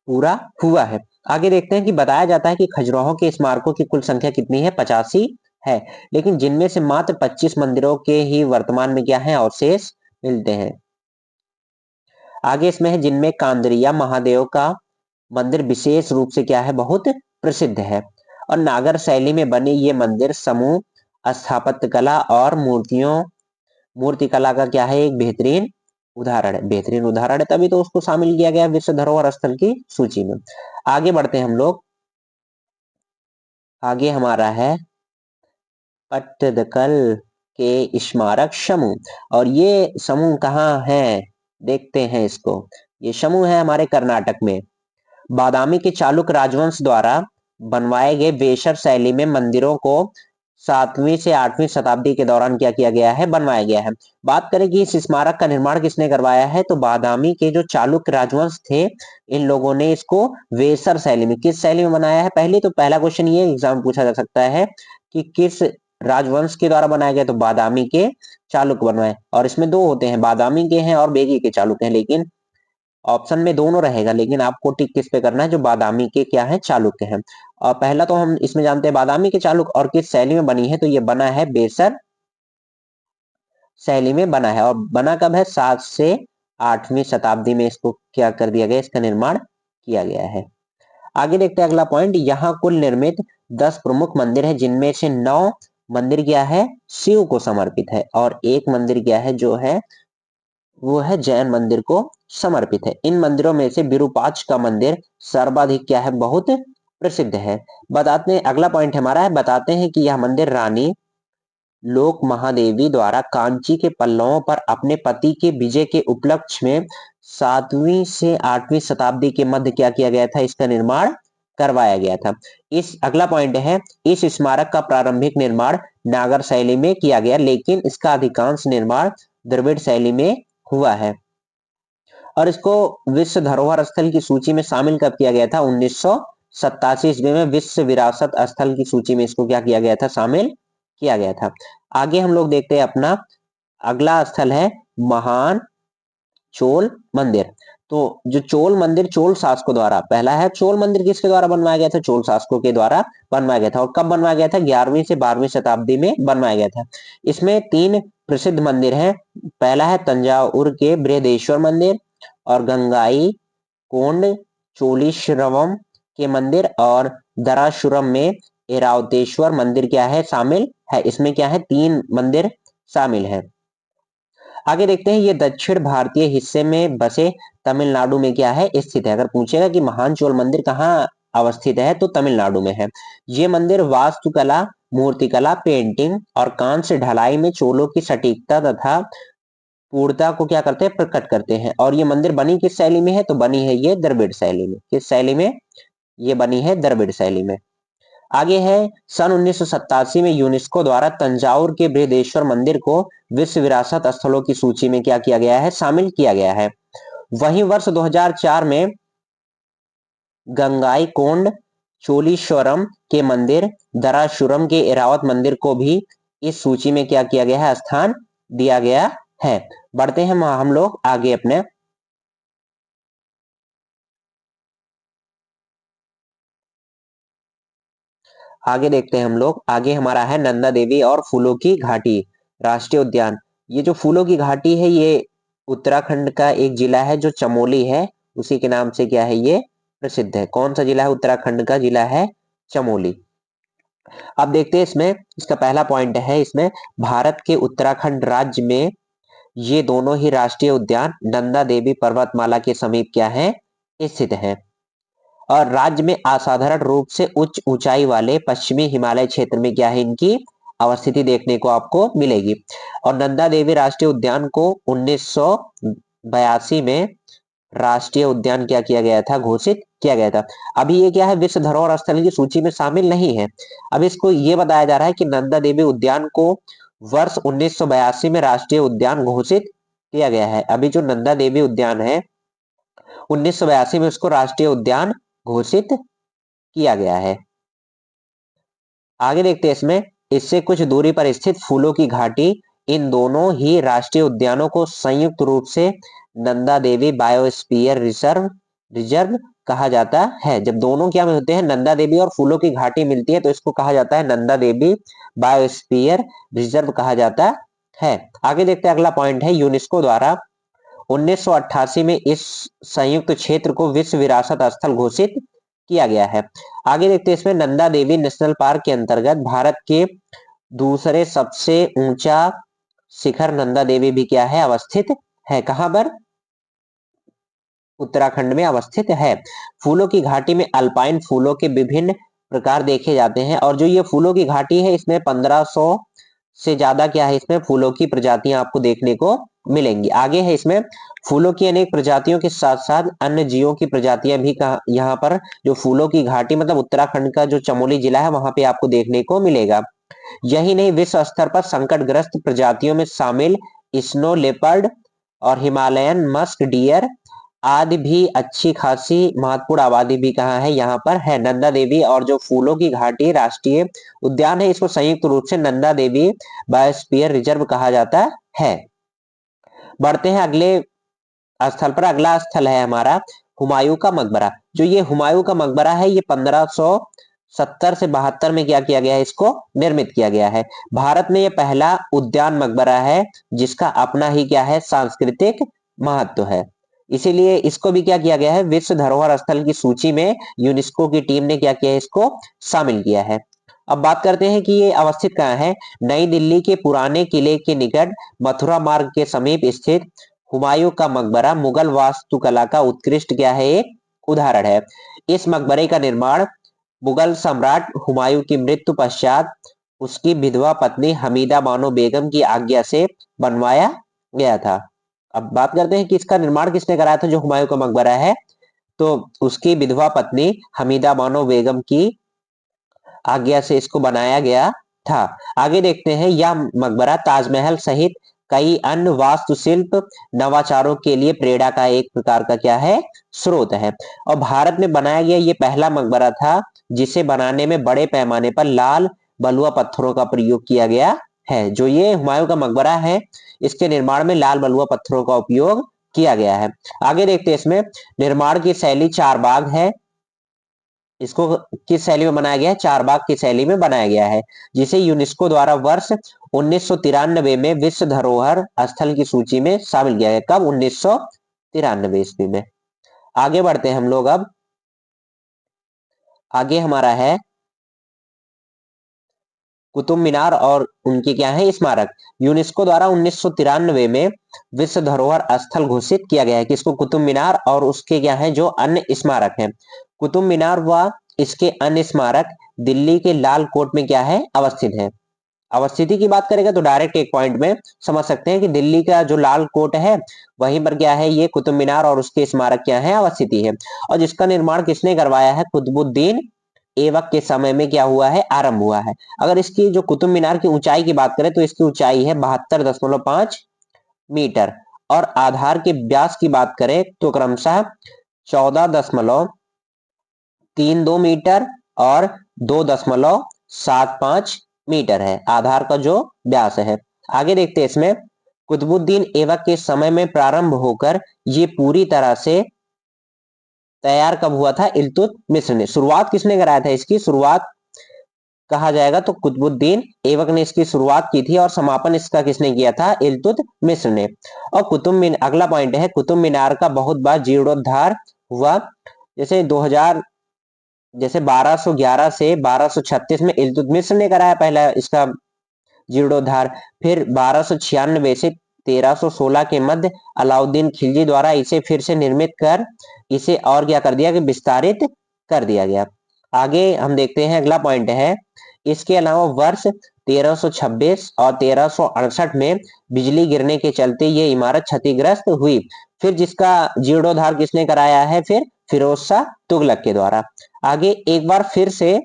पूरा हुआ है। आगे देखते हैं कि बताया जाता है कि खजुराहो के स्मारकों की कुल संख्या कितनी है, 85 है, लेकिन जिनमें से मात्र 25 मंदिरों के ही वर्तमान में क्या है, अवशेष मिलते हैं। आगे इसमें है जिनमें कांदरिया महादेव का मंदिर विशेष रूप से क्या है, बहुत प्रसिद्ध है। और नागर शैली में बने ये मंदिर समूह स्थापत्य कला और मूर्ति कला का क्या है, एक बेहतरीन उदाहरण है, तभी तो उसको शामिल किया गया विश्व धरोहर स्थल की सूची में। आगे बढ़ते हैं हम लोग, आगे हमारा है पट्टदकल के स्मारक समूह। और ये समूह कहाँ है, देखते हैं इसको। ये समूह है हमारे कर्नाटक में। बादामी के चालुक्य राजवंश द्वारा बनवाए गए वेसर शैली में मंदिरों को 7वीं से 8वीं शताब्दी के दौरान क्या किया गया है, बनवाया गया है। बात करें कि इस स्मारक का निर्माण किसने करवाया है, तो बादामी के जो चालुक्य राजवंश थे, इन लोगों ने इसको वेसर शैली में, किस शैली में बनाया है? तो पहला क्वेश्चन ये एग्जाम पूछा जा सकता है कि किस राजवंश के द्वारा बनाया गया, तो बादामी के चालुक्य बनवाए। और इसमें दो होते हैं, बादामी के हैं और बेगी के चालुक्य हैं, लेकिन ऑप्शन में दोनों रहेगा, लेकिन आपको टिक किस पे करना है, जो बादामी के क्या है, चालुक्य हैं। और पहला तो हम इसमें जानते हैं बादामी के चालुक्य, और किस शैली में बनी है, तो ये बना है बेसर शैली में बना है। और बना कब है? 7 से 8वीं शताब्दी में इसको क्या कर दिया गया, इसका निर्माण किया गया है। आगे देखते हैं अगला पॉइंट। यहाँ कुल निर्मित 10 प्रमुख मंदिर है, जिनमें से 9 मंदिर क्या है, शिव को समर्पित है, और एक मंदिर क्या है, जो है वो है जैन मंदिर को समर्पित है। इन मंदिरों में से विरूपाक्ष का मंदिर सर्वाधिक क्या है, बहुत प्रसिद्ध है। बताते हैं, अगला पॉइंट हमारा है, बताते हैं कि यह मंदिर रानी लोक महादेवी द्वारा कांची के पल्लवों पर अपने पति के विजय के उपलक्ष्य में 7वीं से 8वीं शताब्दी के मध्य क्या किया गया था, इसका निर्माण करवाया गया था। इस अगला पॉइंट है, इस स्मारक का प्रारंभिक निर्माण नागर शैली में किया गया, लेकिन इसका अधिकांश निर्माण द्रविड़ शैली में हुआ है। और इसको विश्व धरोहर स्थल की सूची में शामिल कब किया गया था? 1987 ईस्वी में विश्व विरासत स्थल की सूची में इसको क्या किया गया था, शामिल किया गया था। आगे हम लोग देखते हैं अपना अगला स्थल है महान चोल मंदिर। तो जो चोल मंदिर चोल शासकों द्वारा, पहला है चोल मंदिर किसके द्वारा बनवाया गया था, चोल शासकों के द्वारा बनवाया गया था। और कब बनवाया गया था? 11वीं से 12वीं शताब्दी में बनवाया गया था। इसमें 3 प्रसिद्ध मंदिर हैं। पहला है तंजावुर के बृहदेश्वर मंदिर, और गंगाई कोंड चोलीश्वरम के मंदिर, और दरासुरम में ऐरावतेश्वर मंदिर क्या है, शामिल है। इसमें क्या है, 3 मंदिर शामिल है। आगे देखते हैं, ये दक्षिण भारतीय हिस्से में बसे तमिलनाडु में क्या है, स्थित है। अगर पूछेगा कि महान चोल मंदिर कहाँ अवस्थित है, तो तमिलनाडु में है। ये मंदिर वास्तुकला, मूर्तिकला, पेंटिंग और कांस्य ढलाई में चोलों की सटीकता तथा पूर्णता को क्या करते हैं, प्रकट करते हैं। और ये मंदिर बनी किस शैली में है, तो बनी है ये द्रविड़ शैली में। किस शैली में? ये बनी है द्रविड़ शैली में। आगे है, सन 1987 में यूनेस्को द्वारा तंजावुर के बृहदेश्वर मंदिर को विश्व विरासत स्थलों की सूची में क्या किया गया है, शामिल किया गया है। वहीं वर्ष 2004 में गंगाईकोंड चोलीश्वरम के मंदिर, दराशुरम के एरावत मंदिर को भी इस सूची में क्या किया गया है, स्थान दिया गया है। बढ़ते हैं हम लोग आगे अपने। आगे देखते हैं हम लोग। आगे हमारा है नंदा देवी और फूलों की घाटी राष्ट्रीय उद्यान। ये जो फूलों की घाटी है ये उत्तराखंड का एक जिला है जो चमोली है, उसी के नाम से क्या है ये प्रसिद्ध है। कौन सा जिला है? उत्तराखंड का जिला है चमोली। अब देखते हैं इसमें, इसका पहला पॉइंट है इसमें, भारत के उत्तराखंड राज्य में ये दोनों ही राष्ट्रीय उद्यान नंदा देवी पर्वतमाला के समीप क्या है, स्थित है। और राज्य में असाधारण रूप से उच्च ऊंचाई वाले पश्चिमी हिमालय क्षेत्र में क्या है इनकी अवस्थिति देखने को आपको मिलेगी। और नंदा देवी राष्ट्रीय उद्यान को 1982 में राष्ट्रीय उद्यान क्या किया गया था, घोषित किया गया था। अभी ये क्या है, विश्व धरोहर स्थल की सूची में शामिल नहीं है। अब इसको ये बताया जा रहा है कि नंदा देवी उद्यान को वर्ष 1982 में राष्ट्रीय उद्यान घोषित किया गया है। अभी जो नंदा देवी उद्यान है 1982 में उसको राष्ट्रीय उद्यान घोषित किया गया है। आगे देखते हैं इसमें, इससे कुछ दूरी पर स्थित फूलों की घाटी, इन दोनों ही राष्ट्रीय उद्यानों को संयुक्त रूप से नंदा देवी बायोस्फीयर रिजर्व कहा जाता है। जब दोनों क्या होते हैं, नंदा देवी और फूलों की घाटी मिलती है तो इसको कहा जाता है नंदा देवी बायोस्फीयर रिजर्व कहा जाता है। आगे देखते हैं, अगला पॉइंट है यूनेस्को द्वारा 1988 में इस संयुक्त क्षेत्र को विश्व विरासत स्थल घोषित किया गया है। आगे देखते हैं इसमें, नंदा देवी नेशनल पार्क के अंतर्गत भारत के दूसरे सबसे ऊंचा शिखर नंदा देवी भी क्या है, अवस्थित है। कहां पर? उत्तराखंड में अवस्थित है। फूलों की घाटी में अल्पाइन फूलों के विभिन्न प्रकार देखे जाते हैं और जो ये फूलों की घाटी है इसमें 1500 से ज्यादा क्या है, इसमें फूलों की प्रजातियां आपको देखने को मिलेंगी। आगे है इसमें, फूलों की अनेक प्रजातियों के साथ साथ अन्य जीवों की प्रजातियां भी यहाँ पर जो फूलों की घाटी मतलब उत्तराखंड का जो चमोली जिला है वहां पे आपको देखने को मिलेगा। यही नहीं, विश्व स्तर पर संकटग्रस्त प्रजातियों में शामिल स्नो लेपर्ड और हिमालयन मस्क डियर आदि भी अच्छी खासी महत्वपूर्ण आबादी भी कहाँ है, यहाँ पर है। नंदा देवी और जो फूलों की घाटी राष्ट्रीय उद्यान है इसको संयुक्त रूप से नंदा देवी बायोस्फीयर रिजर्व कहा जाता है। बढ़ते हैं अगले स्थल पर। अगला स्थल है हमारा हुमायूं का मकबरा। जो ये हुमायूं का मकबरा है ये 1570 से 72 में क्या किया गया है, इसको निर्मित किया गया है। भारत में ये पहला उद्यान मकबरा है जिसका अपना ही क्या है, सांस्कृतिक महत्व है। इसीलिए इसको भी क्या किया गया है, विश्व धरोहर स्थल की सूची में यूनेस्को की टीम ने क्या किया है, इसको शामिल किया है। अब बात करते हैं कि ये अवस्थित कहाँ है। नई दिल्ली के पुराने किले के निकट मथुरा मार्ग के समीप स्थित हुमायूं का मकबरा मुगल वास्तुकला का उत्कृष्ट क्या है, एक उदाहरण है। इस मकबरे का निर्माण मुगल सम्राट हुमायूं की मृत्यु पश्चात उसकी विधवा पत्नी हमीदा बानो बेगम की आज्ञा से बनवाया गया था। अब बात करते हैं कि इसका निर्माण किसने कराया था, जो हुमायूं का मकबरा है तो उसकी विधवा पत्नी हमीदा बानो बेगम की आज्ञा से इसको बनाया गया था। आगे देखते हैं, यह मकबरा ताजमहल सहित कई अन्य वास्तुशिल्प नवाचारों के लिए प्रेरणा का एक प्रकार का क्या है, स्रोत है। और भारत में बनाया गया ये पहला मकबरा था जिसे बनाने में बड़े पैमाने पर लाल बलुआ पत्थरों का प्रयोग किया गया है। जो ये हुमायूं का मकबरा है इसके निर्माण में लाल बलुआ पत्थरों का उपयोग किया गया है। आगे देखते हैं इसमें, निर्माण की शैली चार बाग है। इसको किस शैली में बनाया गया है, चार बाग की शैली में बनाया गया है, जिसे यूनेस्को द्वारा वर्ष 1993 में विश्व धरोहर स्थल की सूची में शामिल किया गया। कब? 1993 ईस्वी में। आगे बढ़ते हैं हम लोग। अब आगे हमारा है कुतुब मीनार और उनके क्या है, स्मारक। यूनेस्को द्वारा 1993 में विश्व धरोहर स्थल घोषित किया गया है। किसको? कुतुब मीनार और उसके क्या है, जो अन्य स्मारक हैं। कुतुब मीनार व इसके अन्य स्मारक दिल्ली के लाल कोट में क्या है, अवस्थित है। अवस्थिति की बात करेगा तो डायरेक्ट एक पॉइंट में समझ सकते हैं कि दिल्ली का जो लाल कोट है वहीं पर क्या है, ये कुतुब मीनार और उसके स्मारक क्या है, अवस्थिति है। और जिसका निर्माण किसने करवाया है, कुतुबुद्दीन ऐबक के समय में क्या हुआ है, आरंभ हुआ है। अगर इसकी जो कुतुब मीनार की ऊंचाई की बात करें तो इसकी ऊंचाई है 72.5 मीटर और आधार के व्यास की बात करें तो क्रमशः 14.32 मीटर और 2.75 मीटर है आधार का जो व्यास है। आगे देखते हैं इसमें, कुतुबुद्दीन ऐबक के समय में प्रारंभ होकर ये पूरी तरह से तैयार कब हुआ था? इल्तुतमिश ने। शुरुआत किसने कराया था इसकी? शुरुआत कहा जाएगा तो कुतुबुद्दीन ऐबक ने इसकी शुरुआत की थी और समापन इसका किसने किया था? इल्तुतमिश ने। और अगला पॉइंट है, कुतुब मीनार का बहुत बार जीर्णोद्धार हुआ। जैसे 1211 से 1236 में इल्तुतमिश ने कराया पहला इसका जीर्णोद्धार। फिर 1296 से 1316 के मध्य अलाउद्दीन खिलजी द्वारा इसे फिर से निर्मित कर इसे और क्या कर दिया कि विस्तारित कर दिया गया। आगे हम देखते हैं, अगला पॉइंट है, इसके अलावा वर्ष 1326 और 1368 में बिजली गिरने के चलते ये इमारत क्षतिग्रस्त हुई। फिर जिसका जीर्णोद्धार किसने कराया है? फिर फिरोज शाह तुगलक के द्वारा। आगे एक बार फिर से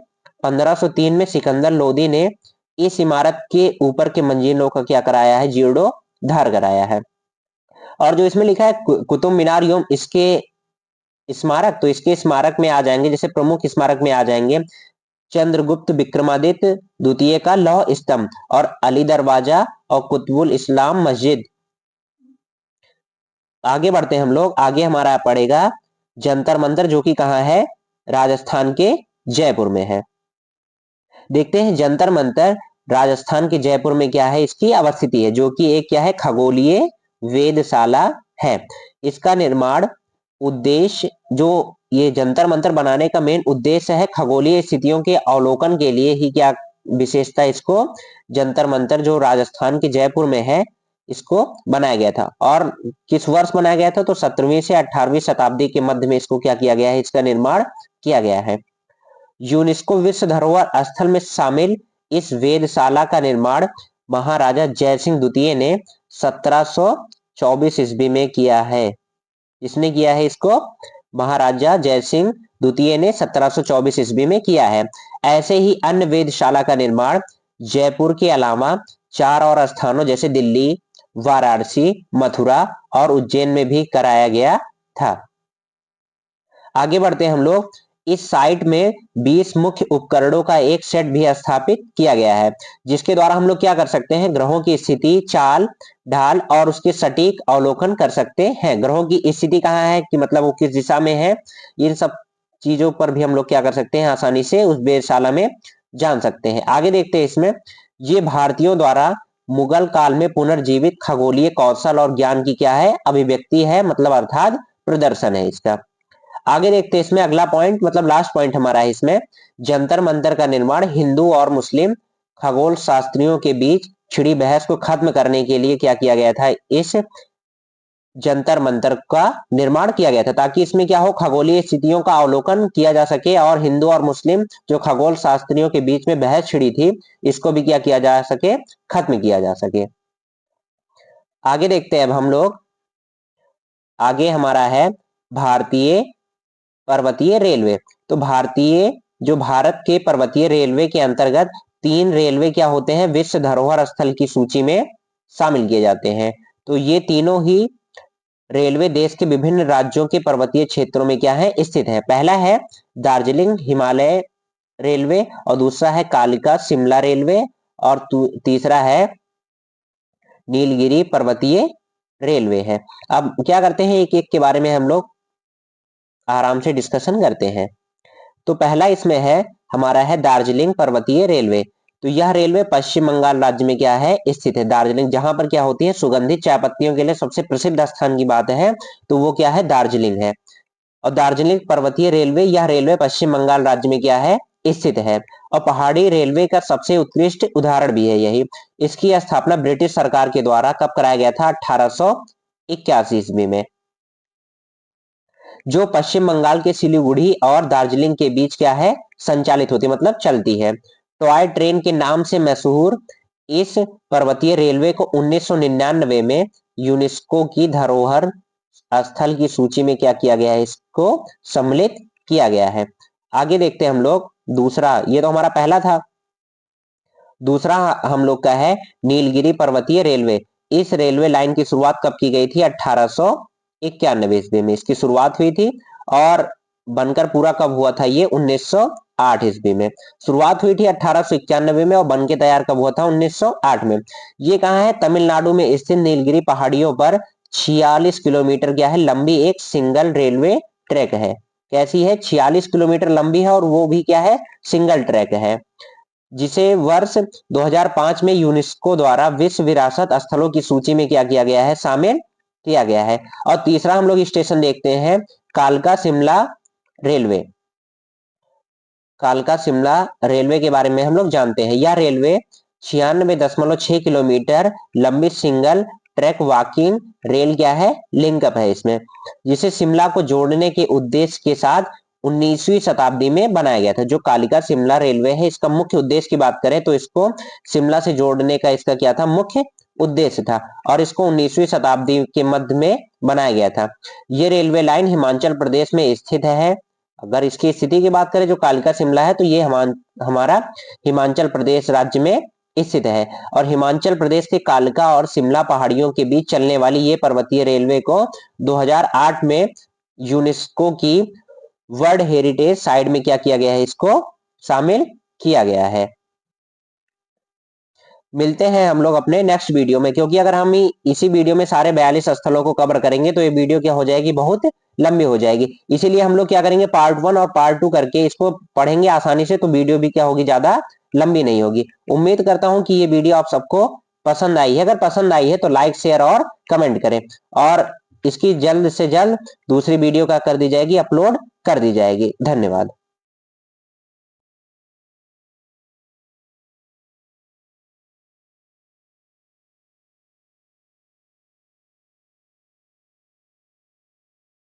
1503 में सिकंदर लोदी ने इस इमारत के ऊपर के मंजिलों का क्या कराया है? जीर्णोद्धार कराया है। और जो इसमें लिखा है कुतुब मीनार एवं इसके स्मारक, तो इसके स्मारक में आ जाएंगे, जैसे प्रमुख स्मारक में आ जाएंगे चंद्रगुप्त विक्रमादित्य द्वितीय का लौह स्तंभ और अली दरवाजा और कुतुबुल इस्लाम मस्जिद। आगे बढ़ते हैं हम लोग, आगे हमारा पड़ेगा जंतर मंतर, जो कि कहाँ है? राजस्थान के जयपुर में है। देखते हैं जंतर मंतर राजस्थान के जयपुर में क्या है, इसकी अवस्थिति है, जो कि एक क्या है? खगोलीय वेधशाला है। इसका निर्माण उद्देश्य, जो ये जंतर मंतर बनाने का मेन उद्देश्य है खगोलीय स्थितियों के अवलोकन के लिए ही क्या विशेषता इसको जंतर मंतर जो राजस्थान के जयपुर में है इसको बनाया गया था। और किस वर्ष बनाया गया था? तो 17वीं से 18वीं शताब्दी के मध्य में इसको क्या किया गया है? इसका निर्माण किया गया है। यूनेस्को विश्व धरोहर स्थल में शामिल इस वेधशाला का निर्माण महाराजा जयसिंह द्वितीय ने 1724 ईस्वी में किया है। इसने किया है इसको? महाराजा जयसिंह द्वितीय ने 1724 ईस्वी में किया है। ऐसे ही अन्य वेधशाला का निर्माण जयपुर के अलावा 4 और स्थानों जैसे दिल्ली, वाराणसी, मथुरा और उज्जैन में भी कराया गया था। आगे बढ़ते हैं हम लोग, इस साइट में 20 मुख्य उपकरणों का एक सेट भी स्थापित किया गया है, जिसके द्वारा हम लोग क्या कर सकते हैं? ग्रहों की स्थिति, चाल ढाल और उसके सटीक अवलोकन कर सकते हैं। ग्रहों की स्थिति कहाँ है कि मतलब वो किस दिशा में है, इन सब चीजों पर भी हम लोग क्या कर सकते हैं? आसानी से उस वेधशाला में जान सकते हैं। आगे देखते हैं इसमें, ये भारतीयों द्वारा मुगल काल में पुनर्जीवित खगोलीय कौशल और ज्ञान की क्या है? अभिव्यक्ति है, मतलब अर्थात प्रदर्शन है इसका। आगे देखते हैं इसमें अगला पॉइंट, मतलब लास्ट पॉइंट हमारा है इसमें, जंतर मंतर का निर्माण हिंदू और मुस्लिम खगोल शास्त्रियों के बीच छिड़ी बहस को खत्म करने के लिए क्या किया गया था? इस जंतर मंतर का निर्माण किया गया था, ताकि इसमें क्या हो? खगोलीय स्थितियों का अवलोकन किया जा सके और हिंदू और मुस्लिम जो खगोल शास्त्रियों के बीच में बहस छिड़ी थी इसको भी क्या किया जा सके? खत्म किया जा सके। आगे देखते हैं अब हम लोग, आगे हमारा है भारतीय पर्वतीय रेलवे। तो भारत के पर्वतीय रेलवे के अंतर्गत 3 रेलवे क्या होते हैं? विश्व धरोहर स्थल की सूची में शामिल किए जाते हैं। तो ये तीनों ही रेलवे देश के विभिन्न राज्यों के पर्वतीय क्षेत्रों में क्या है? स्थित है। पहला है दार्जिलिंग हिमालय रेलवे और दूसरा है कालिका शिमला रेलवे और तीसरा है नीलगिरी पर्वतीय रेलवे है। अब क्या करते हैं, एक एक के बारे में हम लोग आराम से डिस्कशन करते हैं। तो पहला इसमें है हमारा है दार्जिलिंग पर्वतीय रेलवे। तो यह रेलवे पश्चिम बंगाल राज्य में क्या है? स्थित है। दार्जिलिंग जहां पर क्या होती है? सुगंधित चाय पत्तियों के लिए सबसे प्रसिद्ध स्थान की बात है तो वो क्या है? दार्जिलिंग है। और दार्जिलिंग पर्वतीय रेलवे, यह रेलवे पश्चिम बंगाल राज्य में क्या है? स्थित है। और पहाड़ी रेलवे का सबसे उत्कृष्ट उदाहरण भी है यही। इसकी स्थापना ब्रिटिश सरकार के द्वारा कब कराया गया था? 1881 ईस्वी में, जो पश्चिम बंगाल के सिलीगुड़ी और दार्जिलिंग के बीच क्या है? संचालित होती है, मतलब चलती है। टॉय ट्रेन के नाम से मशहूर इस पर्वतीय रेलवे को 1999 में यूनेस्को की धरोहर स्थल की सूची में क्या किया गया है? इसको सम्मिलित किया गया है। आगे देखते हैं हम लोग दूसरा, ये तो हमारा पहला था। दूसरा हम लोग का है नीलगिरी पर्वतीय रेलवे। इस रेलवे लाइन की शुरुआत कब की गई थी? 1891 ईस्वी में इसकी शुरुआत हुई थी और बनकर पूरा कब हुआ था? ये 1908 1908 ईस्वी में। शुरुआत हुई थी 1891 में और बन के तैयार कब हुआ था? 1908 में। ये कहाँ है? तमिलनाडु में स्थित नीलगिरी पहाड़ियों पर 46 किलोमीटर क्या है लंबी एक सिंगल रेलवे ट्रैक है। कैसी है? 46 किलोमीटर लंबी है और वो भी क्या है? सिंगल ट्रैक है, जिसे वर्ष 2005 में यूनेस्को द्वारा विश्व विरासत स्थलों की सूची में क्या किया गया है? शामिल किया गया है। और तीसरा हम लोग स्टेशन देखते हैं कालका शिमला रेलवे। कालका शिमला रेलवे के बारे में हम लोग जानते हैं। यह रेलवे 96.6 किलोमीटर लंबी सिंगल ट्रैक वॉकिंग रेल क्या है? लिंकअप है इसमें, जिसे शिमला को जोड़ने के उद्देश्य के साथ 19वीं शताब्दी में बनाया गया था। जो कालिका शिमला रेलवे है, इसका मुख्य उद्देश्य की बात करें तो इसको शिमला से जोड़ने का इसका क्या था? मुख्य उद्देश्य था, और इसको 19वीं शताब्दी के मध्य में बनाया गया था। ये रेलवे लाइन हिमाचल प्रदेश में स्थित है। अगर इसकी स्थिति की बात करें जो कालका शिमला है, तो ये हमारा हिमाचल प्रदेश राज्य में स्थित है। और हिमाचल प्रदेश के कालका और शिमला पहाड़ियों के बीच चलने वाली ये पर्वतीय रेलवे को 2008 में यूनेस्को की वर्ल्ड हेरिटेज साइट में क्या किया गया है? इसको शामिल किया गया है। मिलते हैं हम लोग अपने नेक्स्ट वीडियो में, क्योंकि अगर हम इसी वीडियो में सारे 42 स्थलों को कवर करेंगे तो ये वीडियो क्या हो जाएगी? बहुत लंबी हो जाएगी। इसीलिए हम लोग क्या करेंगे? पार्ट 1 और पार्ट 2 करके इसको पढ़ेंगे आसानी से, तो वीडियो भी क्या होगी? ज्यादा लंबी नहीं होगी। उम्मीद करता हूं कि ये वीडियो आप सबको पसंद आई है। अगर पसंद आई है तो लाइक, शेयर और कमेंट करें, और इसकी जल्द से जल्द दूसरी वीडियो क्या कर दी जाएगी? अपलोड कर दी जाएगी। धन्यवाद।